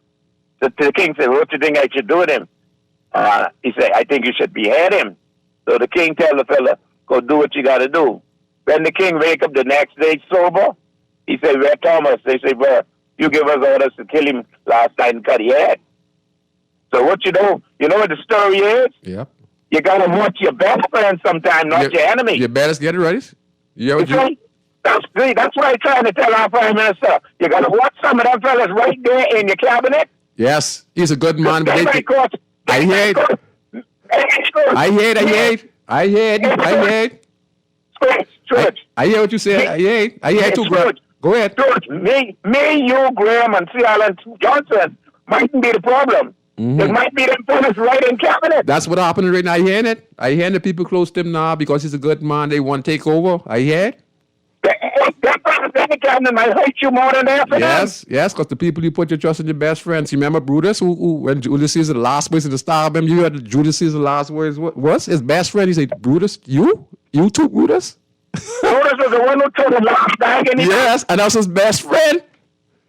the king said, what do you think I should do with him? He said, I think you should behead him. So the king tell the fella, go do what you got to do. When the king wake up the next day sober, he said, where Thomas? They say, well, you give us orders to kill him last night and cut his head. So what you know what the story is? Yep. You got to watch your best friend sometime, not your enemy. You better get it ready. That's what I'm trying to tell our Prime Minister. You got to watch some of them fellas right there in your cabinet. Yes, he's a good man, but I hate. I hear what you say. I hate too, bro. Go ahead. George, me, you, Graham, and C. Alan Johnson mightn't be the problem. Mm-hmm. It might be them fellas right in cabinet. That's what happened right now. I hear it. I hear the people close to him now because he's a good man. They want to take over. I hear it. That's in the cabinet might hurt you more than that for them. Yes, because the people you put your trust in, your best friends. You remember Brutus, who when Julius Caesar, the last words in the Star, remember you had Julius Caesar's last words was his best friend. He said, Brutus, you too, Brutus? Brutus was the one who told the last bag in Yes, and that was his best friend.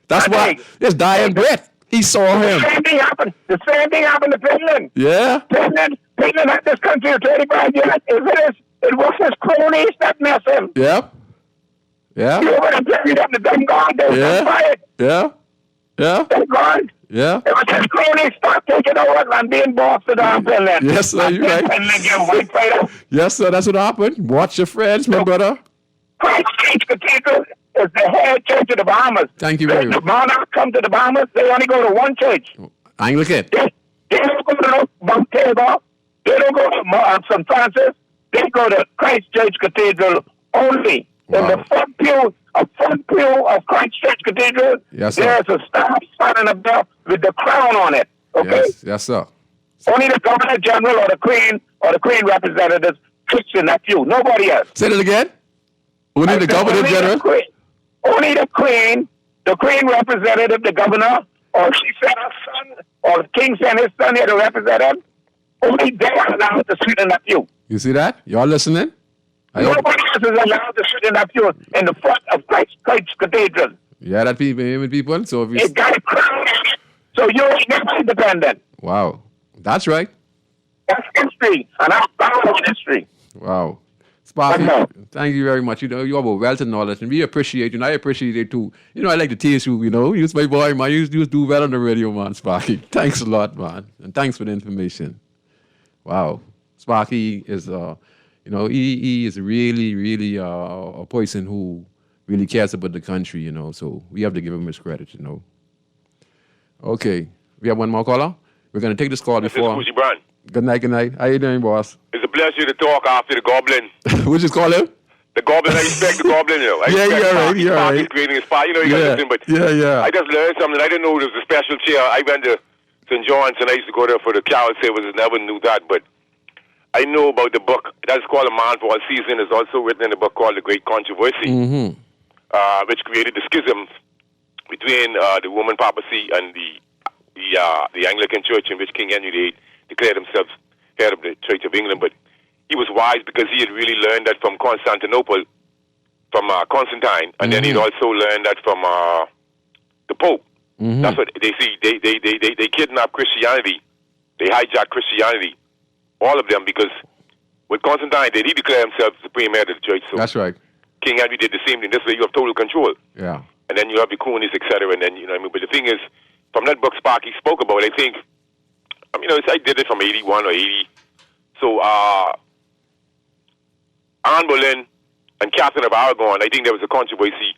That's why his dying breath. He saw him. The same thing happened to Finland. Yeah. Finland had this country for 35 years. It was his cronies that messed him. Yeah. Yeah. You would have carried up the damn God. They were quiet. Yeah. Thank God. Yeah. It was his cronies start taking over and being boss to the Finland. Yes, sir, you're right. Finland get white fighter. Yes, sir, that's what happened. Watch your friends, my brother. Christ Church Cathedral is the head church of the Bahamas. Thank you very much. The monarchs come to the Bahamas, they only go to one church. Anglican. They don't go to Mount Tabor. They don't go to St. Francis. They go to Christ Church Cathedral only. Wow. In the front pew of Christ Church Cathedral, yes, sir. There's a star standing up there with the crown on it. Okay? Yes, sir. Only the Governor General or the Queen representatives sits in that pew. Nobody else. Say that again. Only the Governor General? Only the Queen representative, the Governor, or she sent her son, or the King sent his son here to represent him. Only they are allowed to sit in that pew. You see that? Y'all listening? Nobody else is allowed to sit in that pew in the front of Christ Cathedral. Yeah, that people. So if you... It got a crown on it, so you ain't never independent. Wow. That's right. That's history, and I'm proud of history. Wow. Sparky, thank you very much. You know, you have a wealth of knowledge, and we appreciate you, and I appreciate it too. You know, I like to tease you, you know. You're my boy, man. You do well on the radio, man, Sparky. Thanks a lot, man. And thanks for the information. Wow. Sparky is, you know, he is really, really a person who really cares about the country, you know. So we have to give him his credit, you know. Okay. We have one more caller. We're going to take this call before. This is Scrooge Brown. Good night. How you doing, boss? It's a pleasure to talk after the Goblin. What you call him? The Goblin, I respect the Goblin, you know. You're right. He's creating a spot, you know, you got to listen, but I just learned something. I didn't know there was a special chair. I went to St. John's, and I used to go there for the carol services, and I never knew that, but I know about the book. That's called A Man for All Seasons. It's also written in a book called The Great Controversy, which created the schism between the Roman papacy and the Anglican Church, in which King Henry VIII declared himself head of the Church of England. But he was wise because he had really learned that from Constantinople, from Constantine, and then he'd also learned that from the Pope. That's what they see. They kidnapped Christianity. They hijacked Christianity, all of them, because what Constantine did, he declared himself supreme head of the church. So that's right. King Henry did the same thing. This way you have total control. Yeah. And then you have the cronies, etc. And then, you know what I mean? But the thing is, from that book Sparky spoke about, I think, you know, I did it from 81 or 80. So, Anne Boleyn and Catherine of Aragon, I think there was a controversy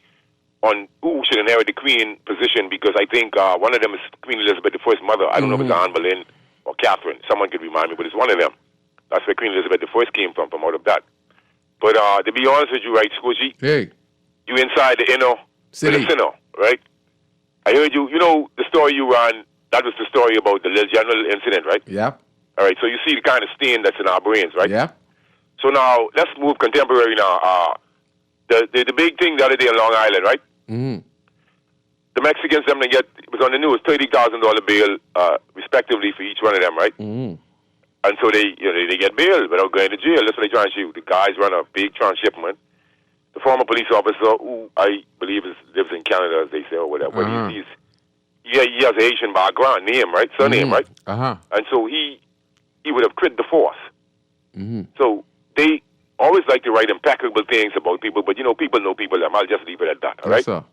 on who should inherit the queen position, because I think one of them is Queen Elizabeth, the first mother. I don't know if it's Anne Boleyn or Catherine. Someone could remind me, but it's one of them. That's where Queen Elizabeth the first came from out of that. But to be honest with you, right, Scrooge, you inside the inner city, the sinner, right? I heard you know the story you ran, that was the story about the little general incident, right? Yeah. All right, so you see the kind of stain that's in our brains, right? Yeah. So now, let's move contemporary now. The big thing the other day in Long Island, right? The Mexicans, them, they it was on the news, $30,000 bail, respectively, for each one of them, right? And so they get bail without going to jail. That's what they try and shoot. The guys run a big transshipment. The former police officer, who I believe lives in Canada, as they say, or whatever, but he has a Haitian background, name, right? Surname, right? And so he would have quit the force. So they always like to write impeccable things about people, but, you know, people know people. I'll just leave it at that, all right? Sir.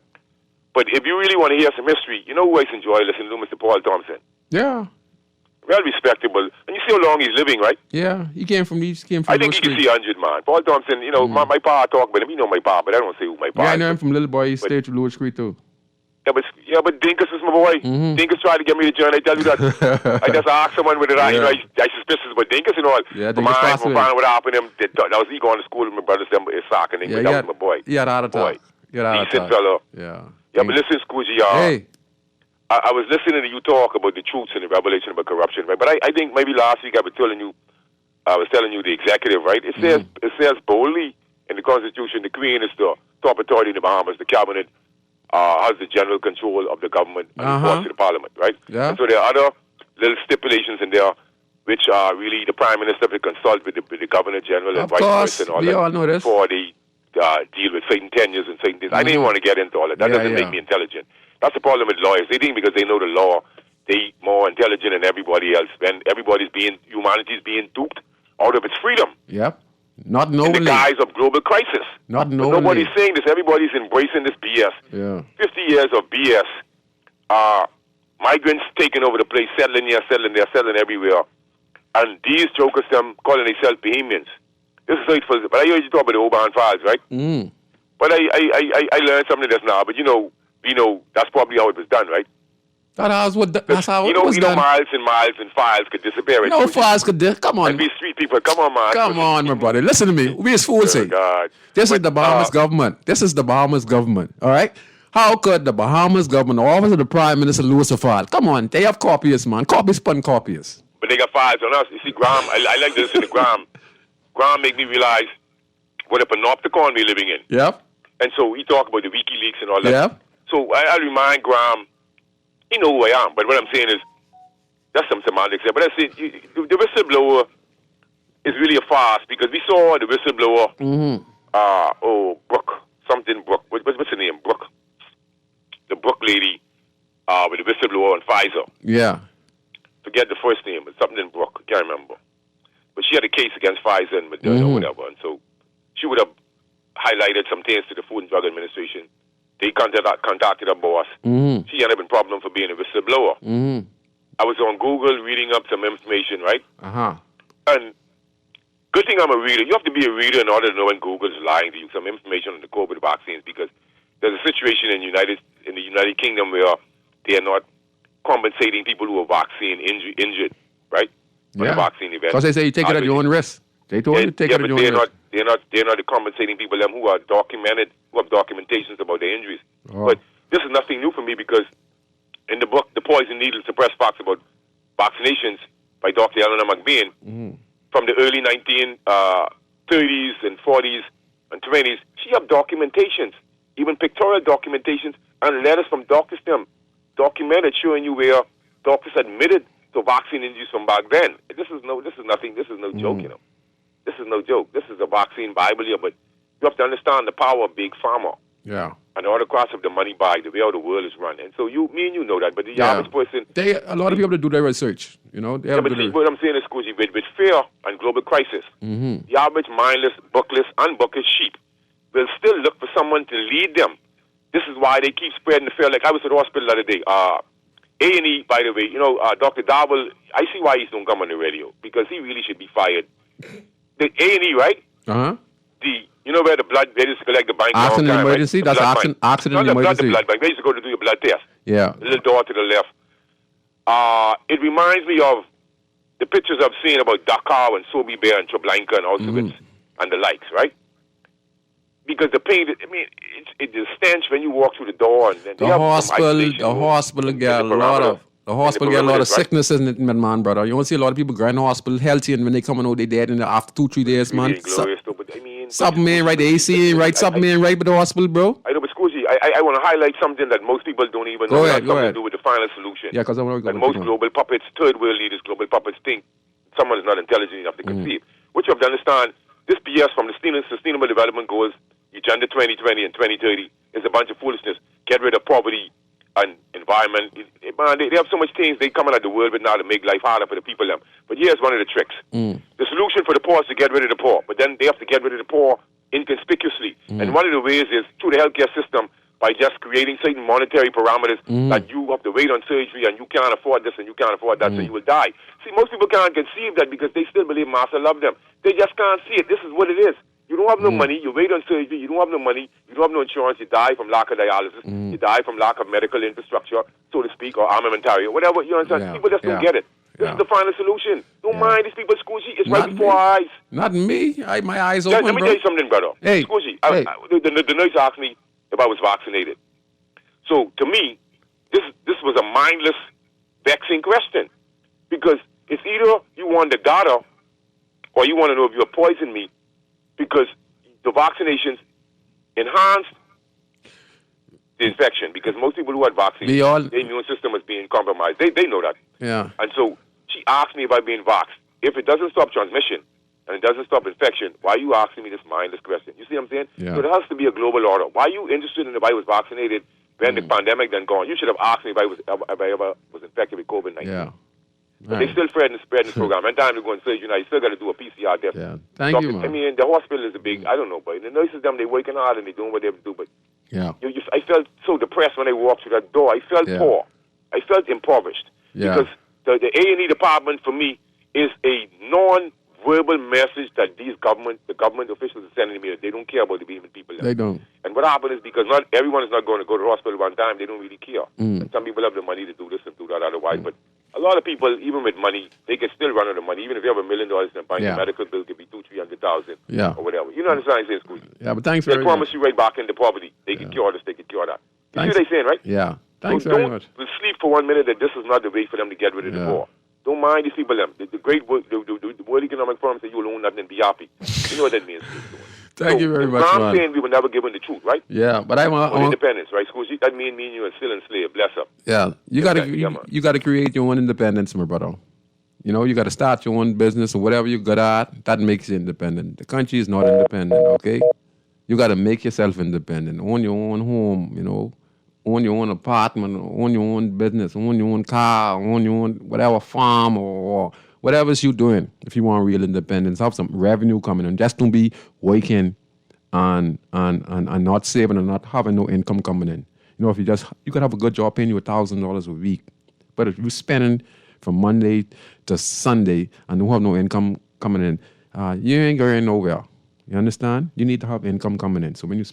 But if you really want to hear some history, you know who I enjoy listening to? Mr. Paul Thompson. Yeah. Well respectable. And you see how long he's living, right? Yeah. He came from I think he can see 100, man. Paul Thompson, you know, my pa talk about him. You know my pa, but I don't say who my pa is. Yeah, I know him from little boy. He stayed through Lewis Creek, too. Yeah, but Dinkus is my boy. Dinkus tried to get me to join. I tell you that. I just asked someone with it. You know, I suspicious about Dinkus and all. Yeah, Dinkus passed away. What happened to him. That was he going to school with my brothers, them, his soccer thing. That was my boy. Yeah, that boy. Decent fellow. Yeah. Yeah, but listen, Scrooge, y'all. Hey. I was listening to you talk about the truths and the revelation about corruption, right? But I think maybe last week I was telling you the executive, right? It says boldly in the Constitution, the Queen is the top authority in the Bahamas. The cabinet has the general control of the government and reports to the parliament, right? Yeah. And so there are other little stipulations in there which are really the prime minister to consult with the governor general and vice president and all that all know this. before they deal with certain tenures and certain things. I didn't want to get into all that. That doesn't make me intelligent. That's the problem with lawyers. They think because they know the law, they more intelligent than everybody else. When humanity's being duped out of its freedom. Yep. Not knowingly. In the guise of global crisis. Not knowingly. Nobody's saying this. Everybody's embracing this BS. Yeah. 50 years of BS. Migrants taking over the place, settling here, settling everywhere. And these jokers, them calling themselves Bahamians. This is for, but I heard you talk about the Oban files, right? Mm. But I learned something that's now. But you know, that's probably how it was done, right? That's how it was done. Miles and files could disappear. No files could disappear. Come on. And be street people. Come on, man. Come on, my brother. Listen to me. We as fools say. God. This is the Bahamas government. This is the Bahamas government. All right? How could the Bahamas government, the office of the Prime Minister, lose a file? Come on. They have copies, man. Copies upon copies. But they got files on us. You see, Graham, I like this in the Graham. Graham make me realize what a panopticon we're living in. Yep. And so he talk about the WikiLeaks and all that. Yep. So I remind Graham, he know who I am. But what I'm saying is, that's some semantics there. But I say, the whistleblower is really a farce because we saw the whistleblower, Brooke, what's her name? Brooke. The Brooke lady with the whistleblower on Pfizer. Yeah. Forget the first name, but something Brooke, I can't remember. But she had a case against Pfizer and Moderna or whatever, and so she would have highlighted some things to the Food and Drug Administration. They contacted her boss. She ended up in problem for being a whistleblower. I was on Google reading up some information, right? And good thing I'm a reader. You have to be a reader in order to know when Google is lying to you. Some information on the COVID vaccines because there's a situation in the United Kingdom where they are not compensating people who are vaccine injured, right? For the vaccine event. Because they say you take it at your own risk. They told you to take it at your own risk. They're not compensating people who are documented, who have documentations about their injuries. But this is nothing new for me because in the book, The Poison Needle, Suppressed Facts About Vaccinations by Dr. Eleanor McBain, from the early 1930s and 40s and 20s, she had documentations, even pictorial documentations, and letters from doctors documented showing you where doctors admitted to vaccine injuries from back then. This is no joke, you know. This is no joke. This is a vaccine Bible here, but you have to understand the power of big pharma. Yeah. And the autocrats of the money bag, the way how the world is run. And so me and you know that, but the average person... A lot of people do their research, you know. But what I'm saying is, Scrooge, with fear and global crisis, the average mindless, bookless, unbookish sheep will still look for someone to lead them. This is why they keep spreading the fear. Like I was at the hospital the other day. A&E, by the way, you know, Dr. Darwell, I see why he's don't come on the radio, because he really should be fired. The A&E, right? You know where the blood, they used to collect the bank. Accident emergency? Right? That's accident emergency. Not the blood bank. They used to go to do your blood test. Yeah. The little door to the left. It reminds me of the pictures I've seen about Dachau and Sobe Bear and Treblinka and Auschwitz and the likes, right? Because the pain, it's the stench when you walk through the door. And then the hospital get a lot of sicknesses in it, man, brother. You don't see a lot of people going to the hospital healthy, and when they come out, they dead after 2-3 days, man. Something ain't right, the AC ain't right, something ain't right with the hospital, bro. I know, but Scoozy, I want to highlight something that most people don't even know. It has something to do with the final solution. Yeah, because most global puppets, third world leaders, global puppets think someone is not intelligent enough to conceive. What you have to understand, this BS from the Sustainable Development Goals, Agenda 2020 and 2030 is a bunch of foolishness. Get rid of poverty and environment. Man, they have so much things they coming at the world with now to make life harder for the people. But here's one of the tricks. The solution for the poor is to get rid of the poor, but then they have to get rid of the poor inconspicuously. And one of the ways is through the healthcare system by just creating certain monetary parameters that you have to wait on surgery and you can't afford this and you can't afford that, so you will die. See, most people can't conceive that because they still believe Master love them. They just can't see it. This is what it is. You don't have no money, you wait on surgery, you don't have no money, you don't have no insurance, you die from lack of dialysis, you die from lack of medical infrastructure, so to speak, or armamentarium, whatever, you understand? People just don't get it. This is the final solution. Don't mind these people, Scoozy. It's right before our eyes. Not me. My eyes open, Let me tell you something, brother. Hey. Scoozy, the nurse asked me if I was vaccinated. So, to me, this was a mindless, vexing question. Because it's either you want the data or you want to know if you poisoned me, because the vaccinations enhanced the infection because most people who had vaccinated, their immune system was being compromised. They know that. Yeah. And so she asked me about being vaxxed. If it doesn't stop transmission and it doesn't stop infection, why are you asking me this mindless question? You see what I'm saying? Yeah. So there has to be a global order. Why are you interested in if I was vaccinated when the pandemic then gone? You should have asked me if I ever was infected with COVID-19. Yeah. But they still spreading this program. And time to go and surgery, you still got to do a PCR test. Yeah. Thank you, man. I mean, the hospital is a big, I don't know, but the nurses, they're working hard and they're doing what they have to do. But yeah. I felt so depressed when I walked through that door. I felt poor. I felt impoverished. Yeah. Because the A&E department, for me, is a non-verbal message that the government officials are sending me that they don't care about the people. They don't. And what happened is because not everyone is not going to go to the hospital one time, they don't really care. And some people have the money to do this and do that otherwise. But a lot of people, even with money, they can still run out of money. Even if you have $1 million in the bank, the medical bill could be $200,000-$300,000 or whatever. You know what I'm saying, Scrooge? Yeah, but thanks they very much. promise you right back into poverty. They can cure this, they can cure that. You see what they're saying, right? Yeah. Thanks so very much. Don't sleep for 1 minute that this is not the way for them to get rid of the war. Don't mind these people. The great World Economic Forum said you will own nothing and be happy. You know what that means. Thank you very much, I'm saying we were never given the truth, right? Yeah, but I want independence, right? Scrooge, that means me and you are still enslaved. Bless up. Yeah, you got to create your own independence, my brother. You know, you got to start your own business or whatever you're good at. That makes you independent. The country is not independent, okay? You got to make yourself independent. Own your own home, you know. Own your own apartment, own your own business, own your own car, own your own whatever farm or whatever you're doing. If you want real independence, have some revenue coming in. Just don't be working and not saving and not having no income coming in. You know, if you could have a good job paying you $1,000 a week, but if you're spending from Monday to Sunday and don't have no income coming in, you ain't going nowhere. You understand? You need to have income coming in. So when you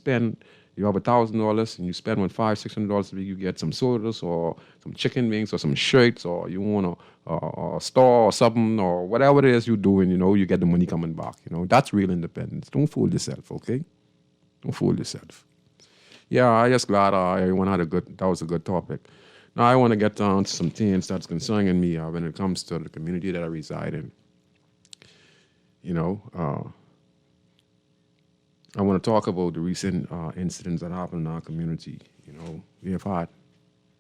have $1,000 and you spend $500-$600 a week, you get some sodas or some chicken wings or some shirts, or you want a store or something or whatever it is you're doing, you know, you get the money coming back. You know, that's real independence. Don't fool yourself, okay? Don't fool yourself. Yeah, I'm just glad everyone that was a good topic. Now I want to get down to some things that's concerning me when it comes to the community that I reside in. You know, I want to talk about the recent incidents that happened in our community. You know, we have had.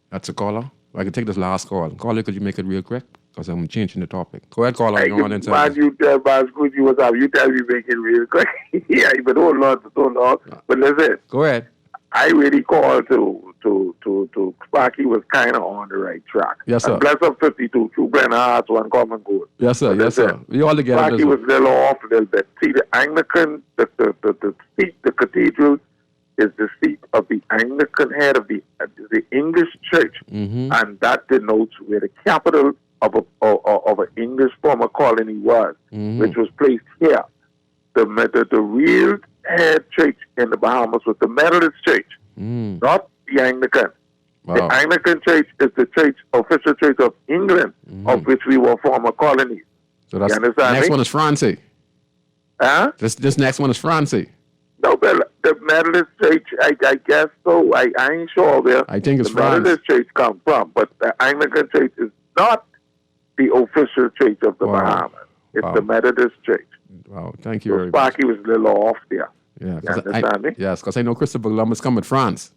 That's a caller. I can take this last call. Caller, could you make it real quick? Because I'm changing the topic. Go ahead, caller. You tell Scrooge what's up. You tell me make it real quick. Yeah, but hold on. But listen. Go ahead. I really called to Sparky was kind of on the right track. Yes, sir. And bless up 52, true Brand Hearts, one common goal. Yes, sir. Yes, sir. We all together. Sparky was a little off a little bit. See, the Anglican, the seat, the cathedral is the seat of the Anglican head of the English church, and that denotes where the capital of an English former colony was, which was placed here. The real head church in the Bahamas was the Methodist Church, not the Anglican. Wow. The Anglican Church is the official church of England, of which we were former colonies. So that's the next one is France. Huh? This next one is France. No, but the Methodist Church, I guess so. I ain't sure where I think it's the France. Methodist Church come from, but the Anglican Church is not the official church of the Bahamas. It's the Methodist Church. Wow, thank you very much. Sparky was a little off there. Yeah, you understand me? Yes, because I know Christopher Columbus come with France.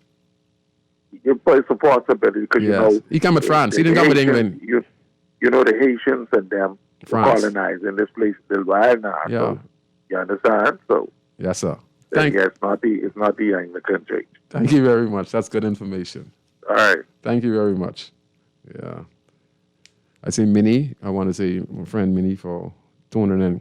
You play some possibility because you know he come with France. He didn't come with England. You know the Haitians and them colonizing this place still right now. Yeah. So, you understand? So yes, sir. It's not the Anglican Church. Thank you very much. That's good information. All right. Thank you very much. Yeah. I say Minnie. I want to say my friend Minnie for tuning in.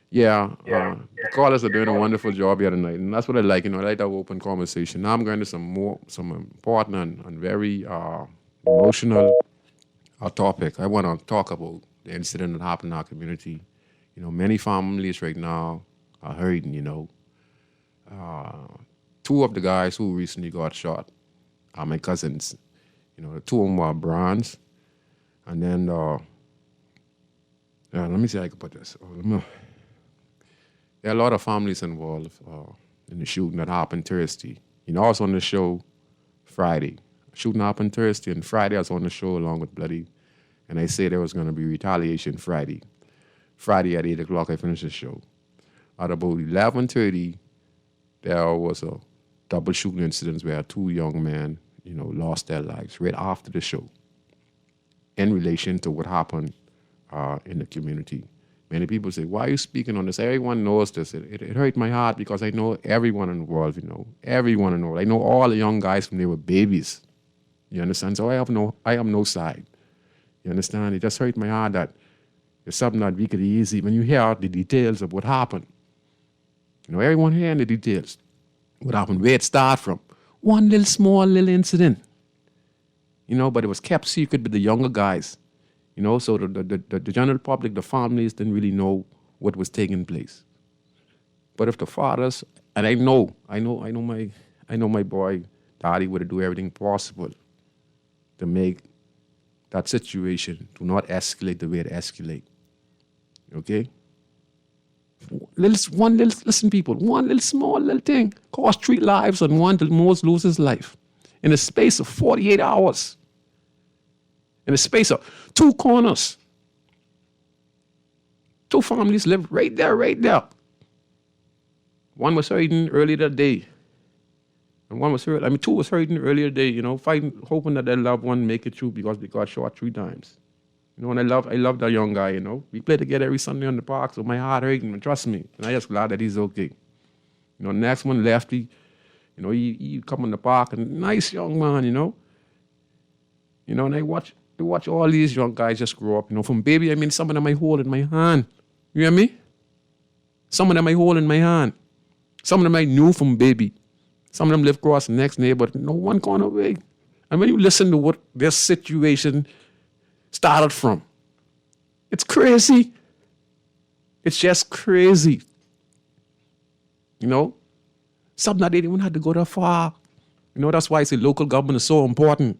Yeah, the callers are doing a wonderful job here tonight, and that's what I like. You know, I like that open conversation. Now I'm going to some important and very emotional topic. I want to talk about the incident that happened in our community. You know, many families right now are hurting. You know, two of the guys who recently got shot are my cousins. You know, the two of them were bronze, and then let me see how I can put this. There are a lot of families involved in the shooting that happened Thursday. You know, I was on the show Friday. Shooting happened Thursday, and Friday I was on the show along with Bloody, and they said there was going to be retaliation Friday. Friday at 8 o'clock I finished the show. At about 11:30, there was a double shooting incident where 2 young men, lost their lives right after the show in relation to what happened in the community. Many people say, why are you speaking on this? Everyone knows this. It hurt my heart because I know everyone involved, everyone involved. I know all the young guys from they were babies. You understand? So I have no side. You understand? It just hurt my heart that it's something that we could easily, when you hear the details of what happened, everyone hearing the details, what happened, where it started from. One small incident, but it was kept secret with the younger guys, so the general public, the families didn't really know what was taking place. But if the fathers, and I know my boy, Daddy would do everything possible to make that situation do not escalate the way it escalate. Okay? Listen, people, one little small thing cost 3 lives and one till most lose his life in a space of 48 hours. In a space of 2 corners. 2 families live right there. One was hurting earlier that day. And one was hurt. 2 was hurting earlier today, fighting, hoping that their loved one make it through because they got shot 3 times. And I love that young guy, We play together every Sunday on the park, so my heart hurting, trust me. And I just glad that he's okay. Next one, Lefty, he come in the park, and nice young man, and I watch all these young guys just grow up, from baby, some of them I hold in my hand. You hear me? Some of them I hold in my hand. Some of them I knew from baby. Some of them live across the next neighbor, no one gone away. And when you listen to what their situation started from, it's crazy. It's just crazy. Something that they didn't even have to go that far. That's why I say local government is so important.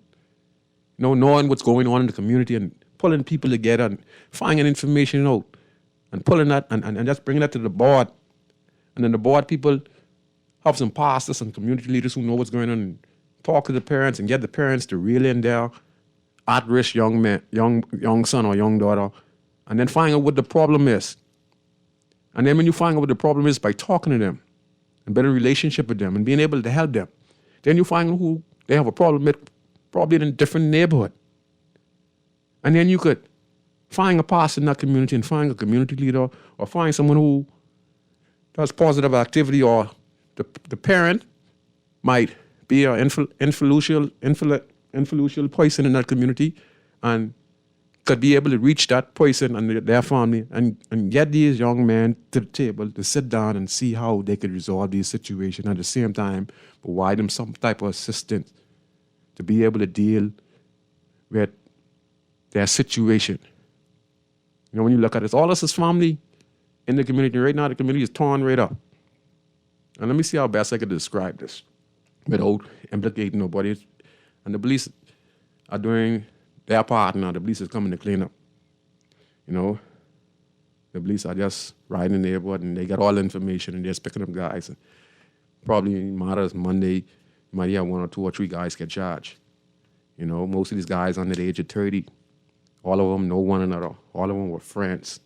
Knowing what's going on in the community and pulling people together and finding information out and pulling that and just bringing that to the board. And then the board people have some pastors and community leaders who know what's going on and talk to the parents and get the parents to reel in their at-risk young son or young daughter and then find out what the problem is. And then when you find out what the problem is by talking to them and building a relationship with them and being able to help them, then you find out who they have a problem with, probably in a different neighborhood. And then you could find a pastor in that community and find a community leader or find someone who does positive activity, or the parent might be an influential person in that community and could be able to reach that person and their family and get these young men to the table to sit down and see how they could resolve these situations at the same time, provide them some type of assistance to be able to deal with their situation. When you look at it, all this is family in the community. Right now, the community is torn right up. And let me see how best I could describe this without implicating nobody. And the police are doing their part now. The police is coming to clean up. The police are just riding in the neighborhood and they got all the information and they're just picking up guys. And probably matters Monday, you might have 1 or 2 or 3 guys get charged. Most of these guys under the age of 30, all of them know one another. All of them were friends.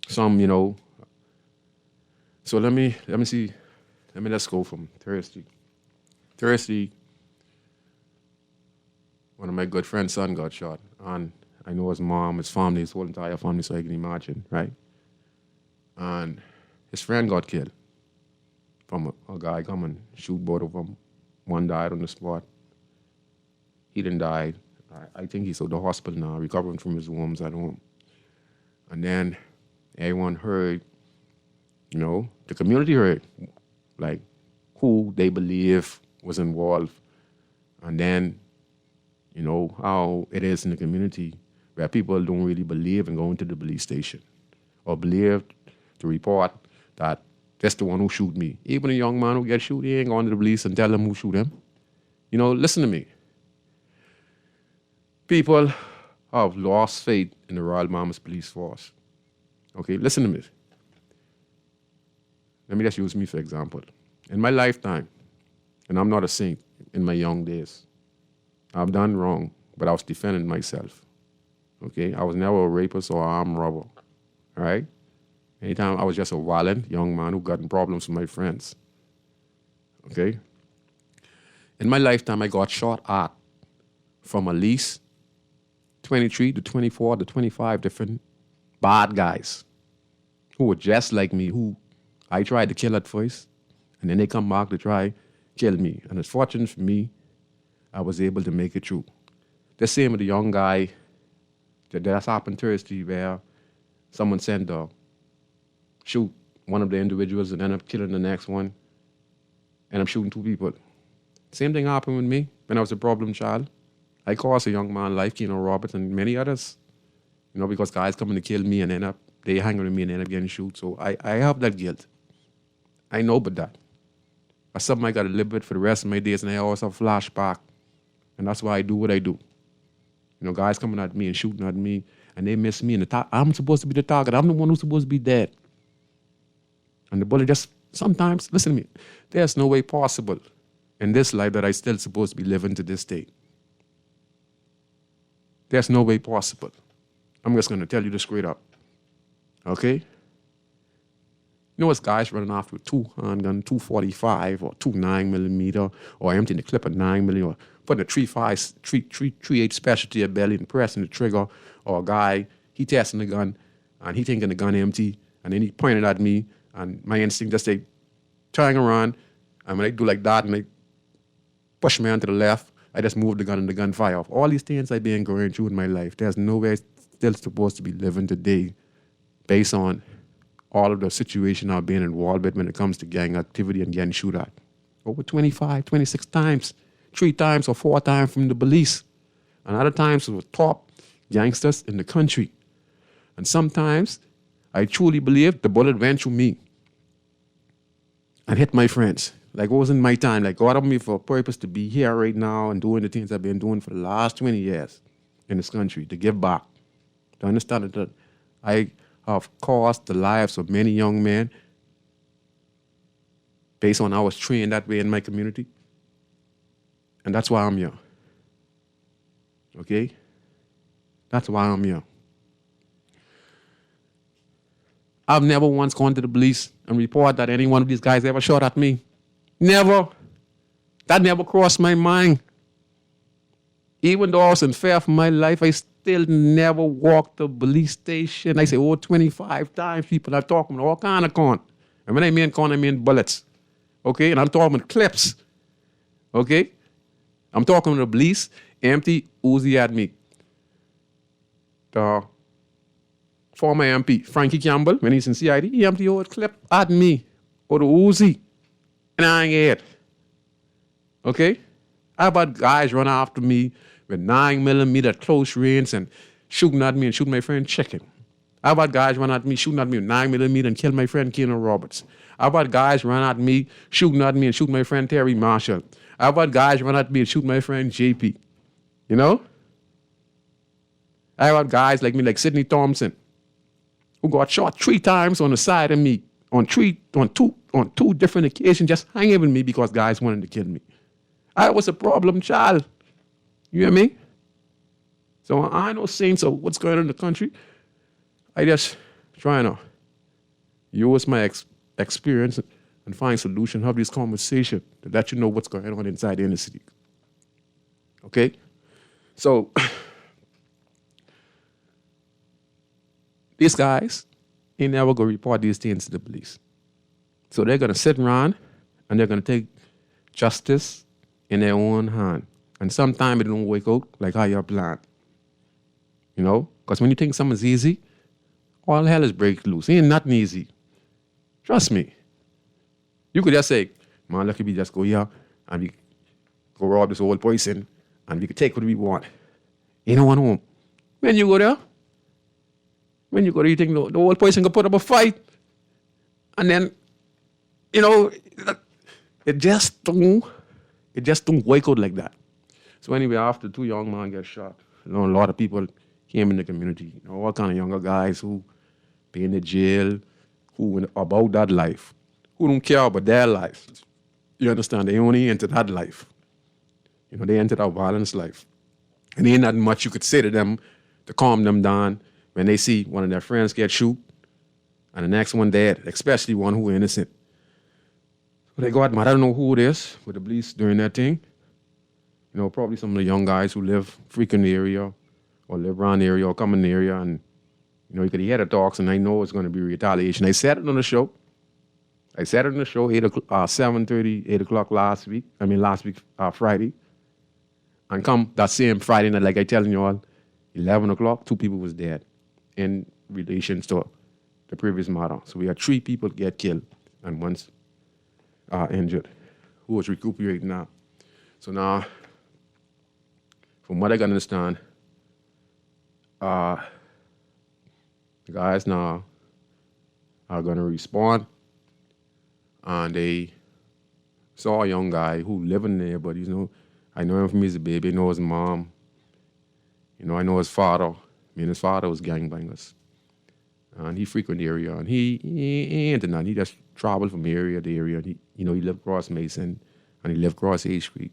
Some, So let me see. Let's go from Thursday. Thursday, one of my good friend's son got shot. And I know his mom, his family, his whole entire family, so I can imagine, right? And his friend got killed from a guy come and shoot both of them. One died on the spot. He didn't die. I think he's at the hospital now, recovering from his wounds at home. And then everyone heard, the community heard, like, who they believe was involved. And then, how it is in the community where people don't really believe in going to the police station or believe to report that that's the one who shoot me. Even a young man who gets shot, he ain't going to the police and tell them who shoot him. Listen to me. People have lost faith in the Royal Bahamas Police Force. Okay, listen to me. Let me just use me for example. In my lifetime, and I'm not a saint in my young days, I've done wrong, but I was defending myself. Okay, I was never a rapist or an armed robber. All right? Anytime I was just a violent young man who got in problems with my friends. Okay? In my lifetime, I got shot at from at least 23 to 24 to 25 different bad guys who were just like me, who I tried to kill at first, and then they come back to try kill me. And it's fortunate for me, I was able to make it through. The same with the young guy that's happened Thursday where someone sent to shoot one of the individuals and end up killing the next one, and I'm shooting 2 people. Same thing happened with me when I was a problem child. I caused a young man life, Keno Roberts, and many others, because guys coming to kill me and end up, they hang with me and end up getting shot. So I have that guilt. I know about that. That's something I got to live with for the rest of my days, and I always have flashback. And that's why I do what I do. Guys coming at me and shooting at me, and they miss me. And I'm supposed to be the target. I'm the one who's supposed to be dead. And the bullet just, sometimes, listen to me, there's no way possible in this life that I still supposed to be living to this day. There's no way possible. I'm just going to tell you this straight up. Okay? It's guys running off with 2 handgun, 245 or 2 9mm, or emptying the clip at 9mm, or putting a 3.8 special to your belly and pressing the trigger, or a guy, he testing the gun and he thinking the gun empty, and then he pointed at me, and my instinct just say, turn around, and when I do like that and they push me onto the left, I just move the gun and the gun fire off. All these things I've been going through in my life, there's no way I'm still supposed to be living today based on all of the situation I've been involved with when it comes to gang activity and getting shot at. Over 25, 26 times, 3 times or 4 times from the police. And other times with top gangsters in the country. And sometimes I truly believe the bullet went through me and hit my friends. Like it wasn't my time. Like God had me for a purpose to be here right now and doing the things I've been doing for the last 20 years in this country, to give back. To understand that I have caused the lives of many young men based on I was trained that way in my community. And that's why I'm here. Okay? That's why I'm here. I've never once gone to the police and reported that any one of these guys ever shot at me. Never. That never crossed my mind. Even though I was in fear for my life, I still never walked the police station. I say, 25 times people are talking all kind of con. And when I mean con, I mean bullets. Okay? And I'm talking clips. Okay? I'm talking to the police, empty Uzi at me. The former MP, Frankie Campbell, when he's in CID, he empty old clip at me. Or the Uzi. And I ain't get it. Okay? I've had guys run after me with 9mm close range and shooting at me and shooting my friend Chicken. I've had guys run at me, shooting at me with 9mm and kill my friend Keno Roberts. I've had guys run at me, shooting at me and shoot my friend Terry Marshall. I've had guys run at me and shoot my friend JP. I've had guys like me, like Sidney Thompson, who got shot 3 times on the side of me, on two different occasions, just hanging with me because guys wanted to kill me. I was a problem child. You hear me? So I know saints of what's going on in the country. I just trying to use my experience and find solution, have this conversation to let you know what's going on inside the inner city. Okay? So these guys ain't never going to report these things to the police. So they're going to sit around and they're going to take justice in their own hand. And sometimes it don't work out like how you planned. Because when you think something's easy, all hell is break loose. It ain't nothing easy. Trust me. You could just say, man, look, we just go here and we go rob this old person and we could take what we want. You don't want home. When you go there, you think the old person can put up a fight. And then, it just don't work out like that. So anyway, after 2 young men get shot, a lot of people came in the community, all kind of younger guys who be in the jail, who about that life, who don't care about their life. You understand? They only entered that life. They entered our violence life. And there ain't not much you could say to them to calm them down when they see one of their friends get shot and the next one dead, especially one who were innocent. So they got mad. I don't know who it is, but the police during that thing, you know, probably some of the young guys who live frequent the area or live around the area or come in the area, and, you know, you could hear the talks, and I know it's going to be retaliation. I said it on the show. 7:30, 8 o'clock last week, Friday. And come that same Friday night, like I telling you all, 11 o'clock, 2 people was dead in relation to the previous matter. So we had 3 people get killed and one's injured, who was recuperating now. So now, from what I can understand, the guys now are going to respond, and they saw a young guy who living there, but, you know, I know him from he's a baby. I know his mom. You know, I know his father. Me and his father was gangbangers. And he frequented the area. And he ain't nothing. He just traveled from area to area. And he lived across Mason. And he lived across 8th Street.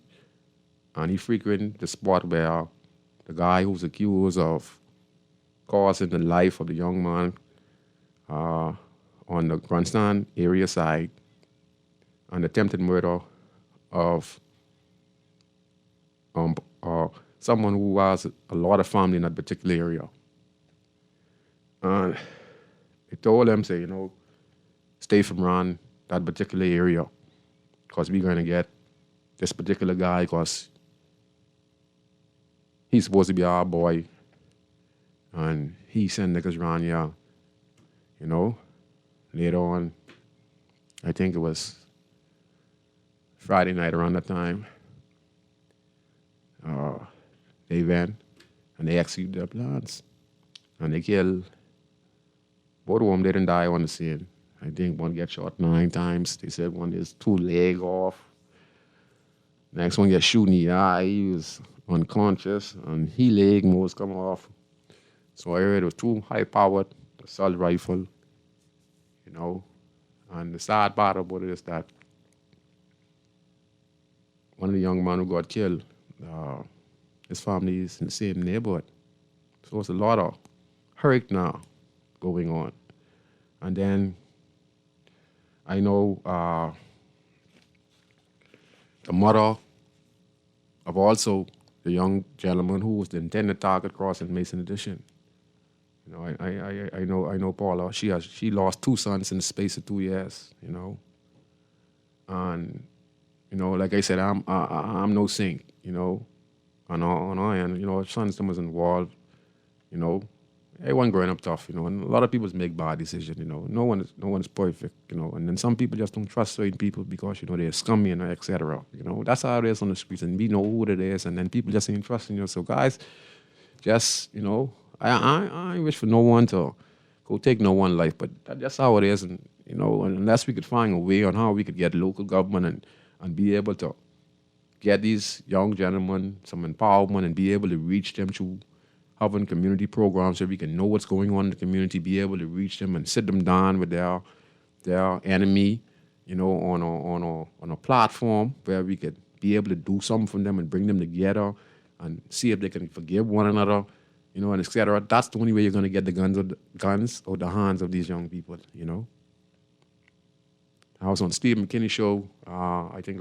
And he frequented the spot where the guy who was accused of causing the life of the young man on the Grandstand area side, and attempted murder of someone who has a lot of family in that particular area. And they told them, say, you know, stay from around that particular area, because we're going to get this particular guy, because he's supposed to be our boy, and he sent niggas around here, you know. Later on, I think it was Friday night around that time, they went and they executed their plans. And they killed both of them. They didn't die on the scene. I think one get shot 9 times. They said one is 2 leg off. Next one get shot in the eye. He was unconscious, and he leg most come off. So I heard it was 2 high-powered assault rifle, you know. And the sad part about it is that one of the young men who got killed, his family is in the same neighborhood. So it's a lot of hurt now going on. And then I know the mother of also the young gentleman who was the intended target crossing Mason Addition. You know, I know Paula. She lost 2 sons in the space of 2 years. You know, and you know, like I said, I'm no saint. You know, on our end, you know, her sons was involved. You know, everyone growing up tough. You know, and a lot of people make bad decisions. You know, no one is perfect. You know, and then some people just don't trust certain people because, you know, they're scummy and etc. You know, that's how it is on the streets, and we know who it is, and then people just ain't trusting you. So guys, just, you know, I wish for no one to go take no one life, but that's how it is. And, you know, unless we could find a way on how we could get local government and be able to get these young gentlemen some empowerment and be able to reach them through having community programs so we can know what's going on in the community, be able to reach them and sit them down with their enemy, you know, on a platform where we could be able to do something for them and bring them together and see if they can forgive one another, you know, and etc. That's the only way you're going to get the guns or the hands of these young people, you know. I was on Steve McKinney's show, I think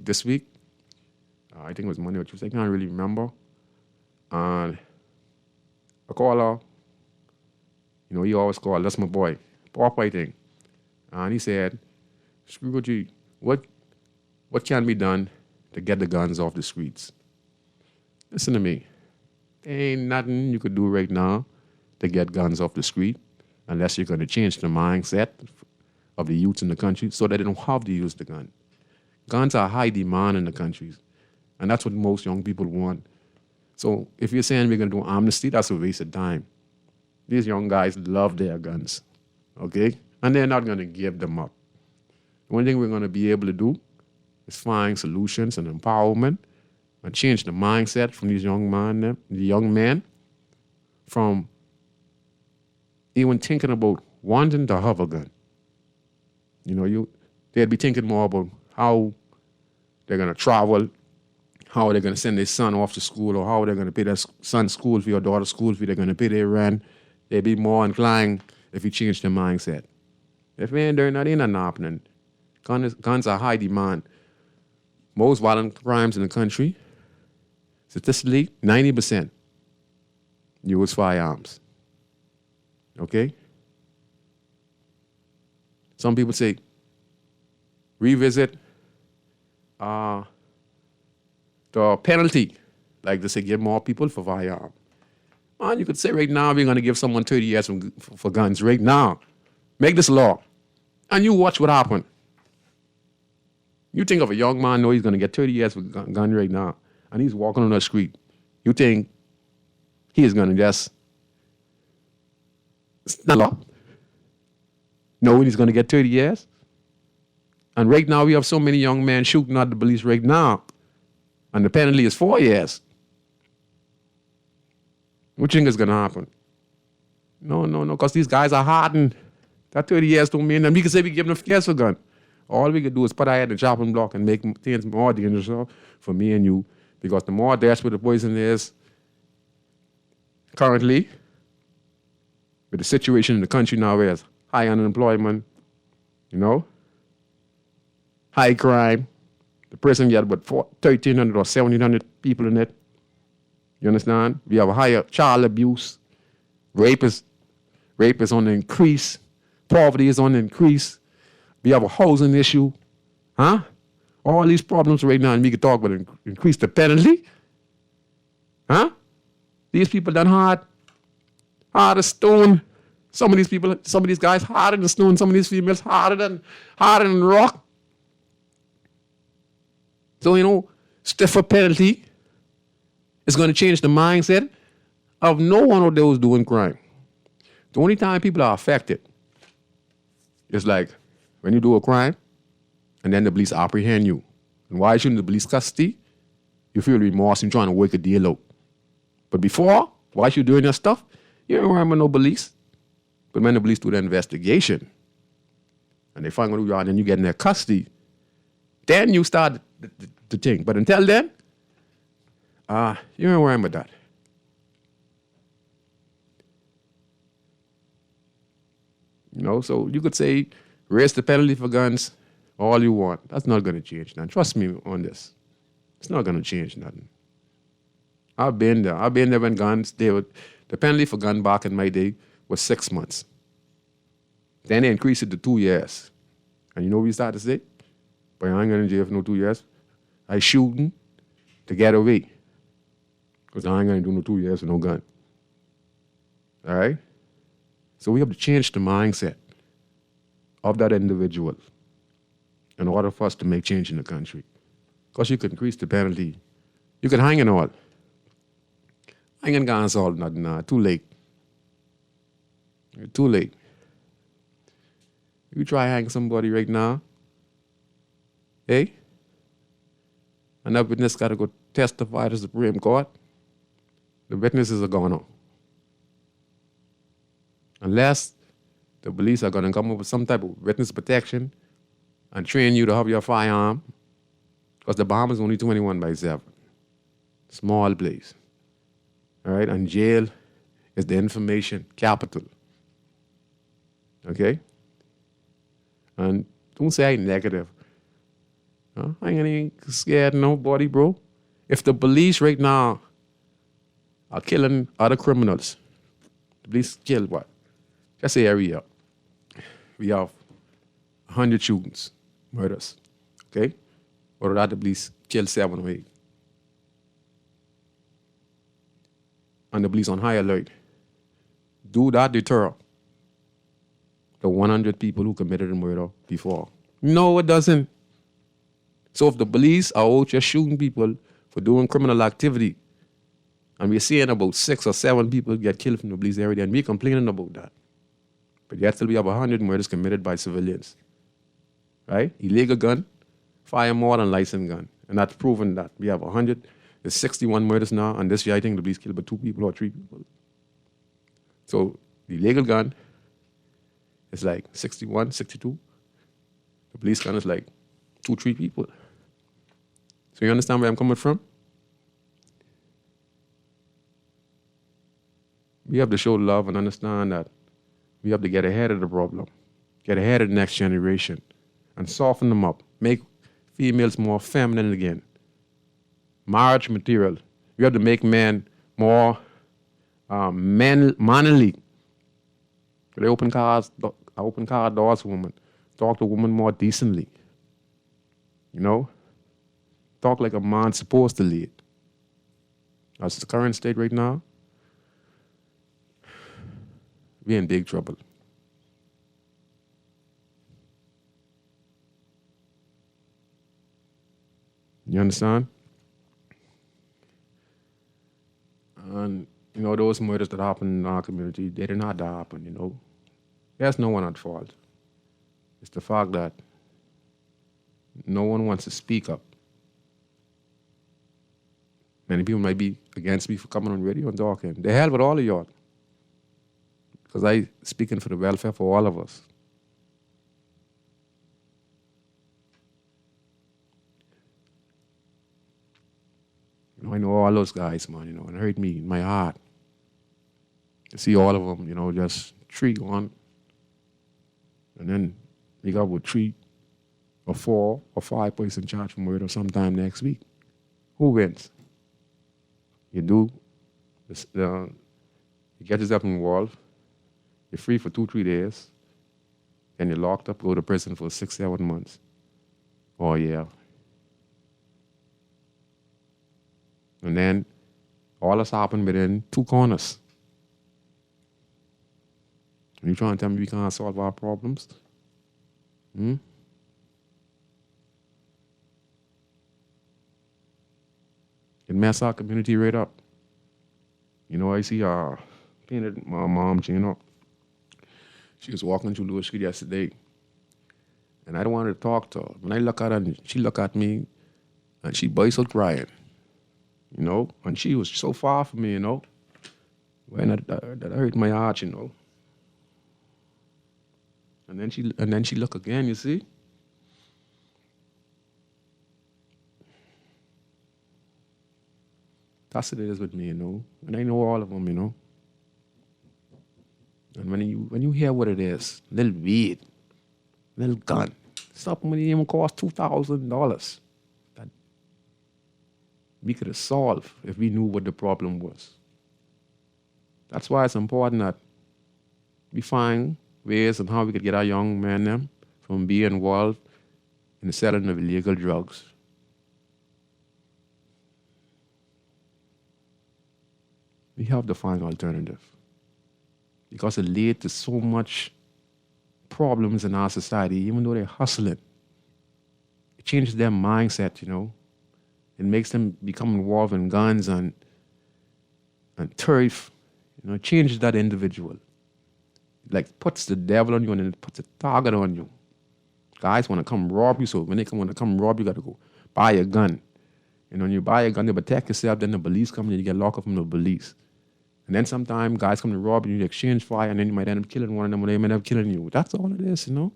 this week. I think it was Monday or Tuesday. I can't really remember. And a caller, you know, he always called, that's my boy, Pop, I think. And he said, Scrooge, what can be done to get the guns off the streets? Listen to me. There ain't nothing you could do right now to get guns off the street unless you're going to change the mindset of the youth in the country so that they don't have to use the gun. Guns are high demand in the countries, and that's what most young people want. So if you're saying we're going to do amnesty, that's a waste of time. These young guys love their guns, okay? And they're not going to give them up. The only thing we're going to be able to do is find solutions and empowerment and change the mindset from these young men from even thinking about wanting to have a gun. You know, they'd be thinking more about how they're going to travel, how they're going to send their son off to school, or how they're going to pay their son's school fee or daughter's school fee, they're going to pay their rent. They'd be more inclined if you change their mindset. If we ain't doing that, ain't nothing happening. Guns are high demand. Most violent crimes in the country, statistically, 90% use firearms. Okay? Some people say, revisit the penalty. Like they say, give more people for firearms. Man, you could say right now we're going to give someone 30 years for guns right now. Make this law. And you watch what happens. You think of a young man, know he's going to get 30 years for gun right now, and he's walking on the street. You think he is going to just stand up, knowing he's going to get 30 years? And right now we have so many young men shooting at the police right now, and the penalty is 4 years. What do you think is going to happen? No, because these guys are hardened. That 30 years don't mean that. We can say we give them 50 years for gun. All we can do is put our head in the chopping block and make things more dangerous for me and you. Because the more desperate the poison is currently, with the situation in the country now where there's high unemployment, high crime, the prison get about 1,300 or 1,700 people in it. You understand? We have a higher child abuse. Rape is on the increase. Poverty is on the increase. We have a housing issue. All these problems right now, and we can talk about increase the penalty. These people done hard as stone. Some of these guys harder than stone. Some of these females harder than rock. So, stiffer penalty is going to change the mindset of no one of those doing crime. The only time people are affected is like when you do a crime and then the police apprehend you. And why shouldn't the police custody? You feel remorse and trying to work a deal out. But before, while you're doing your stuff, you don't remember no police. But when the police do the investigation and they find out who you are and then you get in their custody, then you start the thing. But until then, you don't remember that. So you could say, raise the penalty for guns all you want. That's not going to change nothing. Trust me on this. It's not going to change nothing. I've been there. When guns, the penalty for gun back in my day was 6 months. Then they increased it to 2 years. And you know what we started to say? But I ain't going to jail for no 2 years. I shooting to get away. Because I ain't going to do no 2 years for no gun. All right? So we have to change the mindset of that individual in order for us to make change in the country. Because you could increase the penalty. You could hang it all. Hanging guns all nothing. Too late. Too late. You try hang somebody right now. Hey? And that witness got to go testify to the Supreme Court. The witnesses are going on. Unless the police are going to come up with some type of witness protection and train you to have your firearm. Because the Bahamas is only 21/7. Small place. All right? And jail is the information capital. Okay? And don't say I'm negative. I ain't scared of nobody, bro. If the police right now are killing other criminals, the police kill what? Just say every year. We have 100 shootings, murders. Okay? Or that the police kill 7 or 8. And the police on high alert. Do that deter the 100 people who committed a murder before? No, it doesn't. So if the police are out just shooting people for doing criminal activity, and we're seeing about 6 or 7 people get killed from the police every day, and we're complaining about that. But yet still we have 100 murders committed by civilians. Right? Illegal gun, fire more than licensed gun. And that's proven that. We have 100, there's 61 murders now, and this year I think the police killed about 2 people or 3 people. So the illegal gun is like 61, 62. The police gun is like 2, 3 people. So you understand where I'm coming from? We have to show love and understand that we have to get ahead of the problem. get ahead of the next generation and soften them up, make females more feminine again. Marriage material. You have to make men more manly. They open car doors to women. Talk to women more decently. You know? Talk like a man's supposed to lead. That's the current state right now. We're in big trouble. You understand? And, you know, those murders that happen in our community, they did not happen, you know. There's no one at fault. It's the fact that no one wants to speak up. Many people might be against me for coming on radio and talking. The hell with all of y'all. Because I speaking for the welfare for all of us. You know, I know all those guys, man, you know, and it hurt me in my heart to see all of them, you know, just 3 gone. And then you got with 3 or 4 or 5 person charged for murder sometime next week. Who wins? You do, you get yourself involved, you're free for 2-3 days, then you're locked up, go to prison for 6-7 months. Oh, yeah. And then all this happened within 2 corners. Are you trying to tell me we can't solve our problems? It mess our community right up. You know, I see painted my mom, you know. She was walking through Lewis Street yesterday, and I don't want to talk to her. When I look at her, and she look at me, and she burst out crying, you know. And she was so far from me, you know. When that hurt my heart, you know. And then she look again, you see. That's what it is with me, you know. And I know all of them, you know. And when you hear what it is, little weed, little gun, something that even cost $2,000, that we could have solved if we knew what the problem was. That's why it's important that we find ways on how we could get our young men them from being involved in the selling of illegal drugs. We have to find alternative. Because it leads to so much problems in our society, even though they're hustling. It changes their mindset, you know. It makes them become involved in guns and turf. You know, it changes that individual. Like puts the devil on you and then it puts a target on you. Guys want to come rob you, so when they want to come rob you, got to go buy a gun. And when you buy a gun, they protect yourself, then the police come and you get locked up from the police. And then sometimes guys come to rob you, you exchange fire, and then you might end up killing one of them, or they might end up killing you. That's all it is, you know?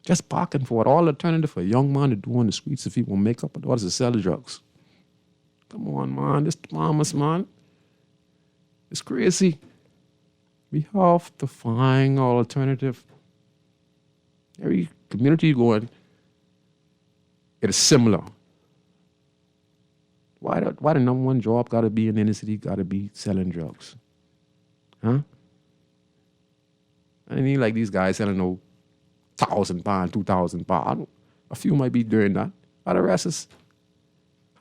Just parking for it. All alternative for a young man to do on the streets if he will make up orders to sell drugs. Come on, man. This mamas, man. It's crazy. We have to find an alternative. Every community you go in, it is similar. Why the number one job got to be in the inner city, got to be selling drugs? Huh? I mean, like these guys selling no 1,000 pounds, 2,000 pounds. A few might be doing that. But the rest is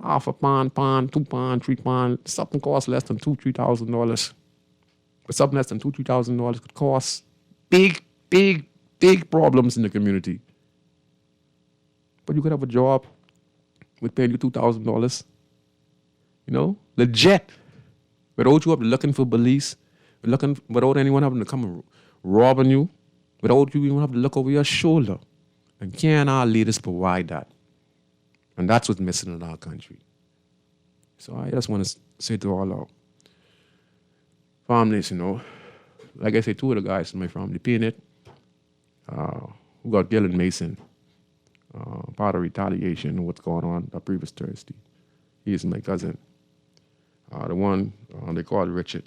half a pound, 2 pounds, 3 pounds. Something costs less than $2,000-$3,000. But something less than $2,000-$3,000 could cause big problems in the community. But you could have a job with paying you $2,000. You know, legit. Without you up looking for police, without anyone having to come and robbing you, without you even having to look over your shoulder. And can our leaders provide that? And that's what's missing in our country. So I just want to say to all our families, you know, like I say, 2 of the guys in my family, Peanut, who got killed in Mason, part of retaliation and what's going on that previous Thursday. He's my cousin. The one they call Richard,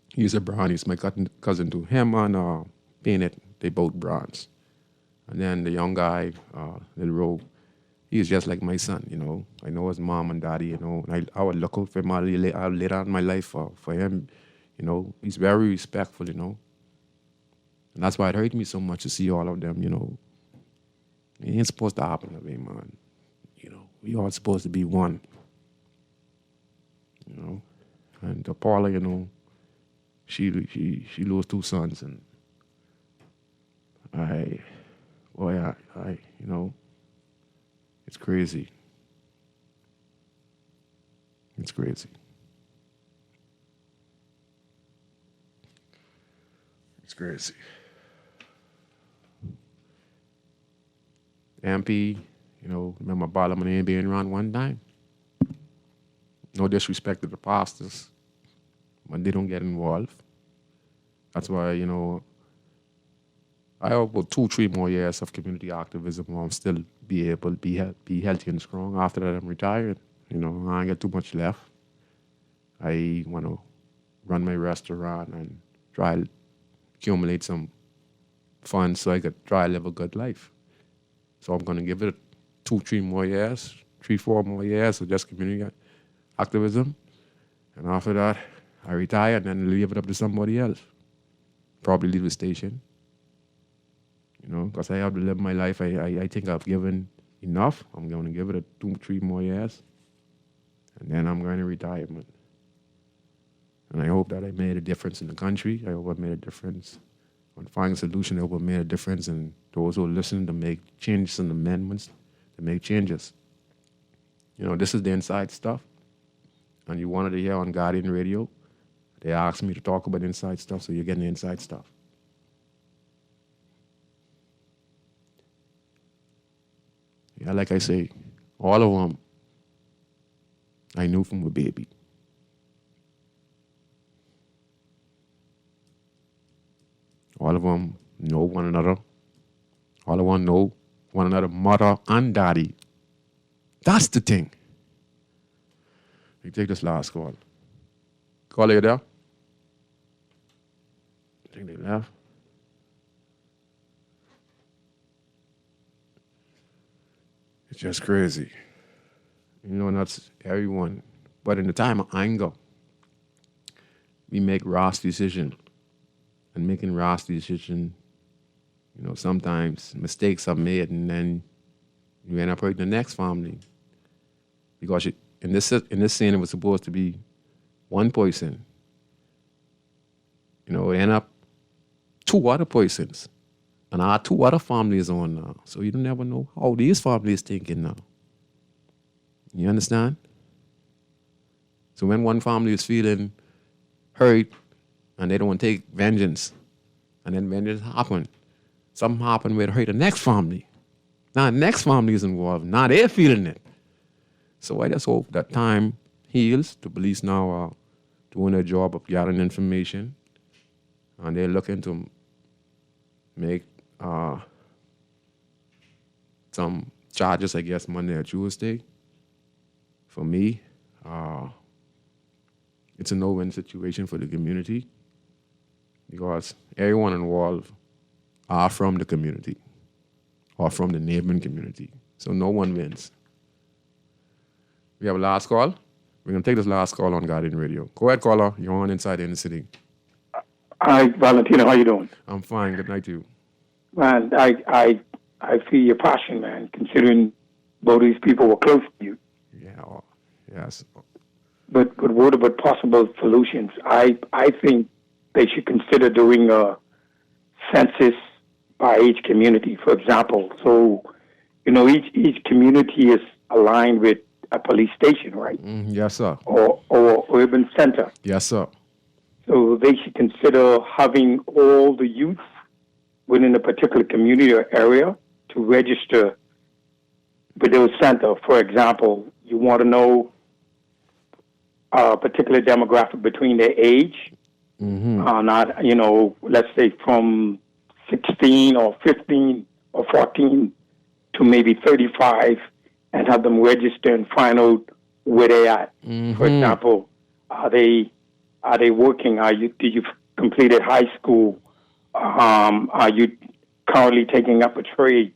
he's a Brown. He's my cousin too. Him and Bennett, they both Browns. And then the young guy, Little Roe, he was just like my son, I know his mom and daddy, and I would look out for him. I'll lay down my life for him, He's very respectful, And that's why it hurt me so much to see all of them, It ain't supposed to happen that way, man. We all supposed to be one, And Paula, she lost 2 sons, and I, it's crazy. It's crazy. It's crazy. MP, remember Parliament ain't being run one time. No disrespect to the pastors, but they don't get involved. That's why, I have about 2-3 more years of community activism where I'm still be able to be healthy and strong. After that, I'm retired. I ain't got too much left. I want to run my restaurant and try to accumulate some funds so I could try to live a good life. So I'm going to give it 2-3 more years, 3-4 more years of just community activism. And after that, I retire and then leave it up to somebody else. Probably leave the station. Because I have to live my life. I think I've given enough. I'm going to give it 2-3 more years. And then I'm going to retirement. And I hope that I made a difference in the country. I hope I made a difference on finding a solution. I hope I made a difference in those who are listening to make changes and amendments, to make changes. This is the inside stuff. And you wanted to hear on Guardian Radio. They asked me to talk about inside stuff, so you're getting the inside stuff. Yeah, like I say, all of them I knew from a baby. All of them know one another. All of them know one another, mother and daddy. That's the thing. You take this last call. Caller, you there? I think they left. It's just crazy. And that's everyone. But in the time of anger, we make rash decisions. And making rash decisions, sometimes mistakes are made, and then you end up hurting the next family. Because in this scene, it was supposed to be one person. It end up 2 other persons. And our 2 other families on now. So you don't never know how these families thinking now. You understand? So when one family is feeling hurt and they don't want to take vengeance, and then vengeance happen, something happen where it hurt the next family. Now the next family is involved. Now they're feeling it. So I just hope that time heals. The police now are doing their job of gathering information, and they're looking to make some charges, I guess, Monday or Tuesday. For me, it's a no-win situation for the community because everyone involved are from the community or from the neighboring community. So no one wins. We have a last call. We're going to take this last call on Guardian Radio. Go ahead, caller. You're on Inside Inner City. Hi, Valentino. How you doing? I'm fine. Good night to you. Man, I feel your passion, man, considering both these people were close to you. Yeah, yes. But what about possible solutions? I think they should consider doing a census by each community, for example. So, each community is aligned with a police station, right? Yes, sir. Or urban center. Yes, sir. So they should consider having all the youth within a particular community or area to register with those center. For example, you want to know a particular demographic between their age, not, let's say from 16 or 15 or 14 to maybe 35, and have them register and find out where they at. For example, are they working? Did you completed high school? Are you currently taking up a trade,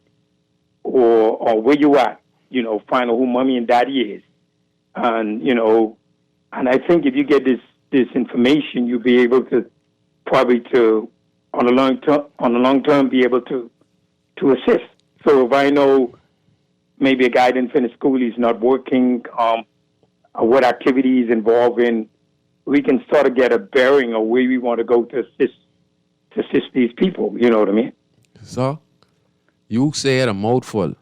or where you at, find out who mommy and daddy is. And, and I think if you get this information, you'll be able to probably on the long term, be able to assist. So if I know maybe a guy didn't finish school, he's not working, what activity he's involved in, we can sort of get a bearing of where we want to go to assist these people. You know what I mean? So, you said a mouthful.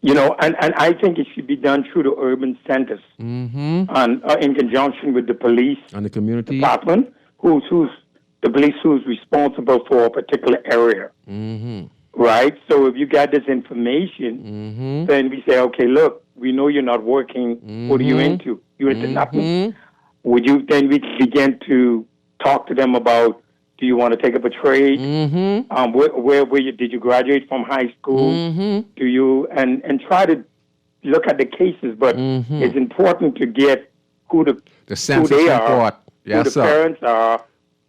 And I think it should be done through the urban centers, and in conjunction with the police and the community department, who's the police who's responsible for a particular area. Mm-hmm. Right? So if you got this information, then we say, okay, look, we know you're not working. What are you into? You're into nothing. Would you then we can begin to talk to them about, do you want to take up a trade? Where did you graduate from high school? Do you and try to look at the cases, but it's important to get who they are, who the parents are,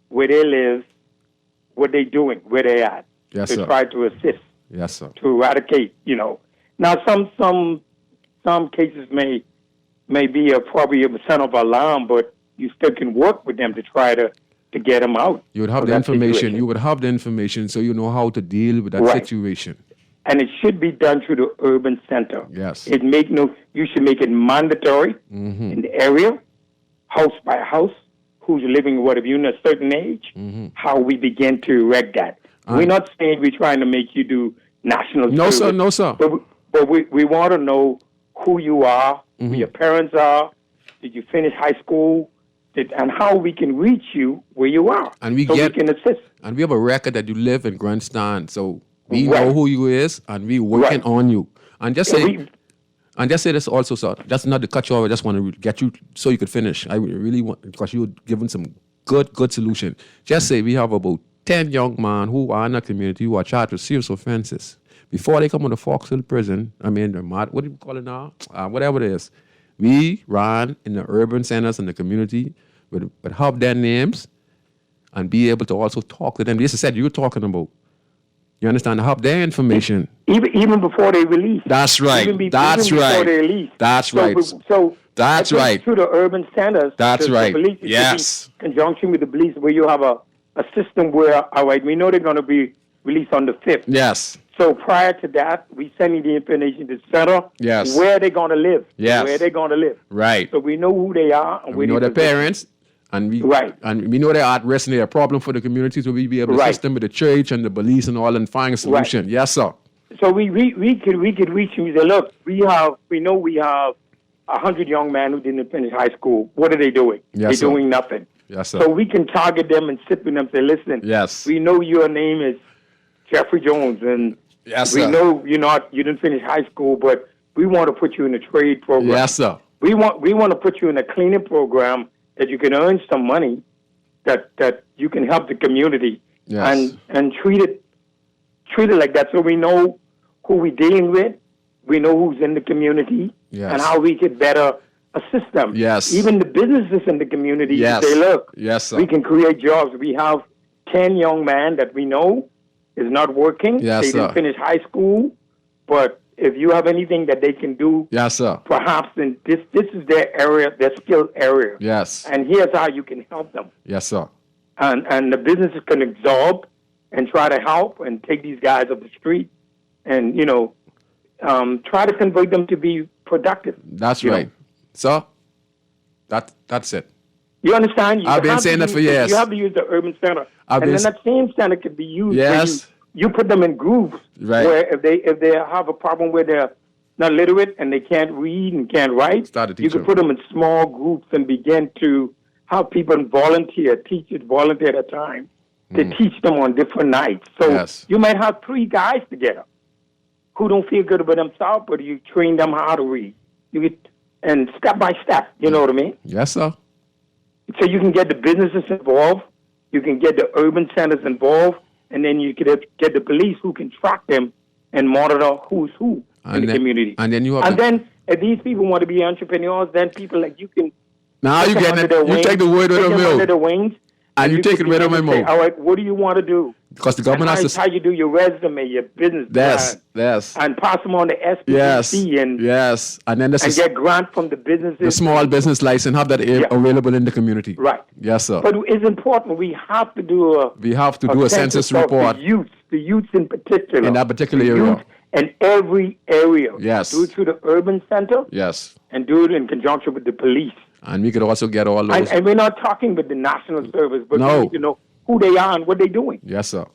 where they live, what they're doing, where they at. Yes, to sir. Try to assist. Yes, sir. To eradicate, Now some cases may be probably a sign of alarm, but you still can work with them to try to get them out. You would have the information. Situation. You would have the information so you know how to deal with that situation. And it should be done through the urban center. Yes. You should make it mandatory in the area, house by house, who's living, whatever, you're in a certain age, how we begin to erect that. We're not saying we're trying to make you do national service. No, sir. But we want to know who you are, who your parents are, did you finish high school, and how we can reach you where you are, and we can assist. And we have a record that you live in Grandstand, so we know who you is, and we working on you. And just say this also, sir. That's not to cut you off. I just want to get you so you could finish. I really want, because you're giving some good solution. Just say we have about 10 young men who are in the community who are charged with serious offenses. Before they come to the Fox Hill prison, what do you call it now? Whatever it is. We run in the urban centers and the community, but have their names and be able to also talk to them. This is said you're talking about. You understand? Have their information. Even before they release. That's right. That's right. Before they release. That's right. So that's right. Through the urban centers. That's right. The police, yes. In conjunction with the police, where you have a system where, all right, we know they're going to be released on the 5th. Yes. So prior to that, we sending the information to the center. Yes. Where they're going to live. Yes. Where they're going to live. Right. So we know who they are. And we know their parents. And we know they're at risk and they're a problem for the community, so we be able to assist them with the church and the police and all and find a solution. Right. Yes, sir. So we could reach you and say, look, we know we have 100 young men who didn't finish high school. What are they doing? Yes, they're doing nothing. Yes, sir. So we can target them and sit with them and say, listen, yes, we know your name is Jeffrey Jones, and we know you didn't finish high school, but we want to put you in a trade program. Yes, sir. We want to put you in a cleaning program that you can earn some money, that you can help the community, and treat it like that, so we know who we're dealing with, we know who's in the community, and how we could better assist them. Yes. Even the businesses in the community say, look, we can create jobs. We have 10 young men that we know is not working. Yes, they didn't finish high school, but if you have anything that they can do, yes, sir, perhaps then this is their area, their skill area. Yes. And here's how you can help them. Yes, sir. And the businesses can absorb and try to help and take these guys off the street and, try to convert them to be productive. That's right. So, that's it. You understand? I've been saying that for years. You have to use the urban center. Then that same center could be used. Yes. You put them in groups where if they have a problem where they're not literate and they can't read and can't write, you can put them in small groups and begin to have people teachers volunteer at a time to teach them on different nights. So you might have 3 guys together who don't feel good about themselves, but you train them how to read. And step by step, you know what I mean? Yes, sir. So you can get the businesses involved, you can get the urban centers involved, and then you could get the police who can track them and monitor who's who in the community. And then then if these people want to be entrepreneurs, then people like you can. Now you get it. You take the word with them under the wings, and you take it with them. All right, what do you want to do? Because the government has to... how you do your resume, your business plan. Yes. And pass them on the SPC and then get grant from the businesses. The small business license, have that available in the community. Right. Yes, sir. But it's important. We have to do a census report. The youths in particular. In that particular area. In every area. Yes. Do it through the urban center. Yes. And do it in conjunction with the police. And we could also get all those. And we're not talking with the National Service, but no. we need to know who they are and what they're doing. Yes, sir.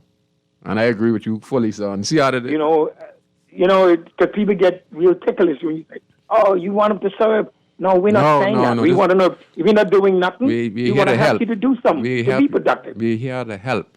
And I agree with you fully, sir. And see how they... because people get real ticklish when you say, "Oh, you want them to serve." No, we're not saying that. We want to know if you're not doing nothing. We want to help you to do something to be productive. We're here to help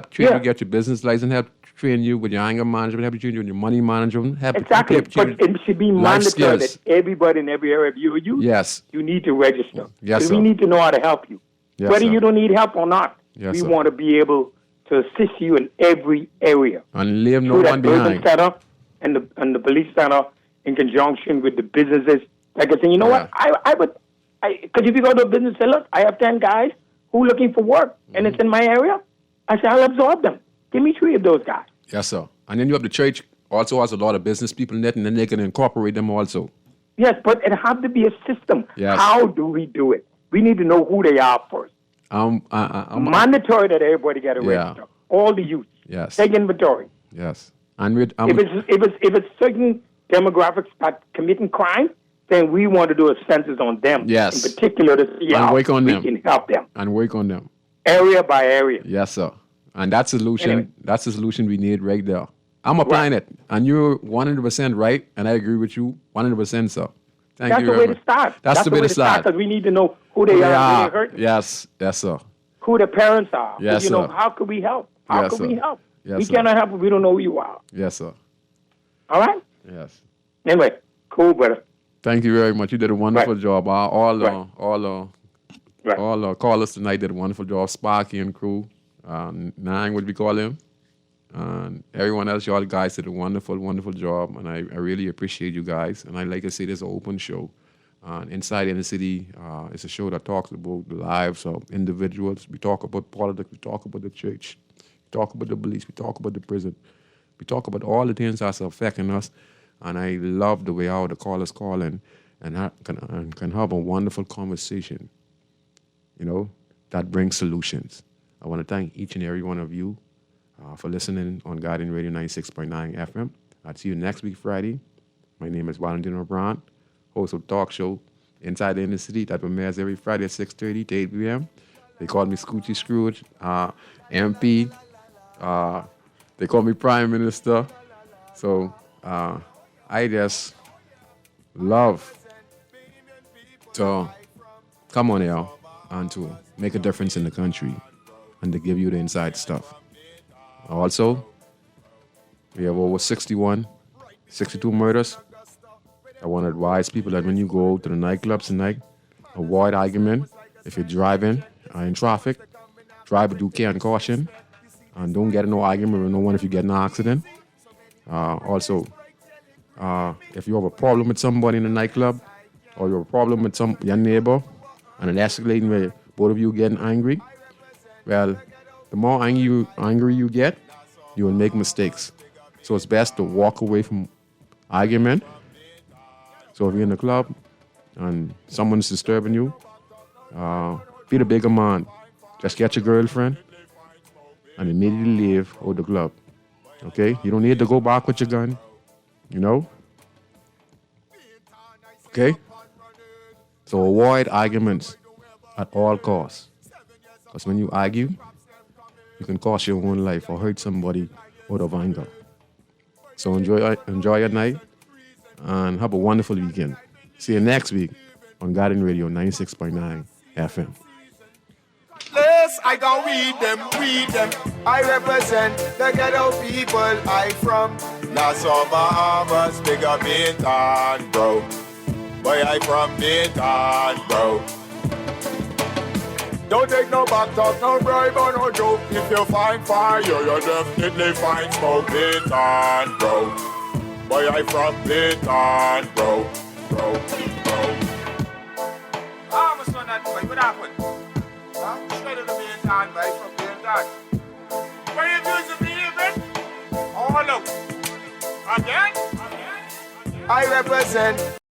train you get your business license, help train you with your anger management, help you train you with your money management. Exactly, but it should be mandatory that everybody in every area of you, you need to register. Yes, we need to know how to help you, whether you don't need help or not. Yes, we want to be able to assist you in every area. And leave no one behind. Center and the police center in conjunction with the businesses. Like I say, you know what? I would, because if you go to a business and say, look, I have 10 guys who are looking for work and it's in my area, I say, I'll absorb them. Give me 3 of those guys. Yes, sir. And then you have the church also has a lot of business people in it, and then they can incorporate them also. Yes, but it has to be a system. Yes. How do we do it? We need to know who they are first. Mandatory that everybody get a register. All the youth. Yes. Take inventory. Yes. And if it's certain demographics that committing crime, then we want to do a census on them. Yes. In particular to see how we can help them. And work on them. Area by area. Yes, sir. And that's the solution. That's the solution we need right there. I'm applying it, and you're 100% right, and I agree with you 100%, sir. That's the way to start. That's the way to start. Because we need to know who they are. Yes, sir. Who the parents are. Yes, sir. How could we help? How could we help? Yes, we cannot help if we don't know who you are. Yes, sir. All right? Yes. Anyway, cool, brother. Thank you very much. You did a wonderful job. All callers tonight did a wonderful job. Sparky and crew. Nang, what we call him. And everyone else, y'all guys did a wonderful, wonderful job. And I really appreciate you guys. And I like to say this is an open show. Inside Inner City, it's a show that talks about the lives of individuals. We talk about politics. We talk about the church. We talk about the police. We talk about the prison. We talk about all the things that's affecting us. And I love the way how the callers call in and can have a wonderful conversation, that brings solutions. I want to thank each and every one of you for listening on Guardian Radio 96.9 FM. I'll see you next week, Friday. My name is Valentino Brown, host of talk show Inside the Inner City that premieres every Friday at 6:30 to 8 p.m. They call me Scrooge, MP. They call me Prime Minister. So I just love to come on here and to make a difference in the country and to give you the inside stuff. Also, we have over 62 murders. I want to advise people that when you go to the nightclubs tonight, avoid argument. If you're driving in traffic, drive with due care and caution. And don't get in no argument with no one if you get in an accident. Also, if you have a problem with somebody in the nightclub, or you have a problem with your neighbor, and it escalating where both of you getting angry, well, the more angry you get, you will make mistakes. So it's best to walk away from argument. So if you're in the club and someone's disturbing you, be the bigger man. Just get your girlfriend and immediately leave out the club. Okay? You don't need to go back with your gun. Okay? So avoid arguments at all costs. Because when you argue, you can cost your own life or hurt somebody out of anger. So enjoy your night and have a wonderful weekend. See you next week on Guardian Radio 96.9 FM. Yes, I gon' weed them. I represent the ghetto people I from. Nassau, Bahamas, big up Bintan, bro. Boy, I from Bintan, bro. Don't take no back talk, no bribe or no joke. If you find fire, you definitely find smoke. Bintan, bro. Boy, I from Bintan, bro. Ah, my son, that boy, what happened? Straight to the Bintan, boy, from Bintan. Where you doing? I represent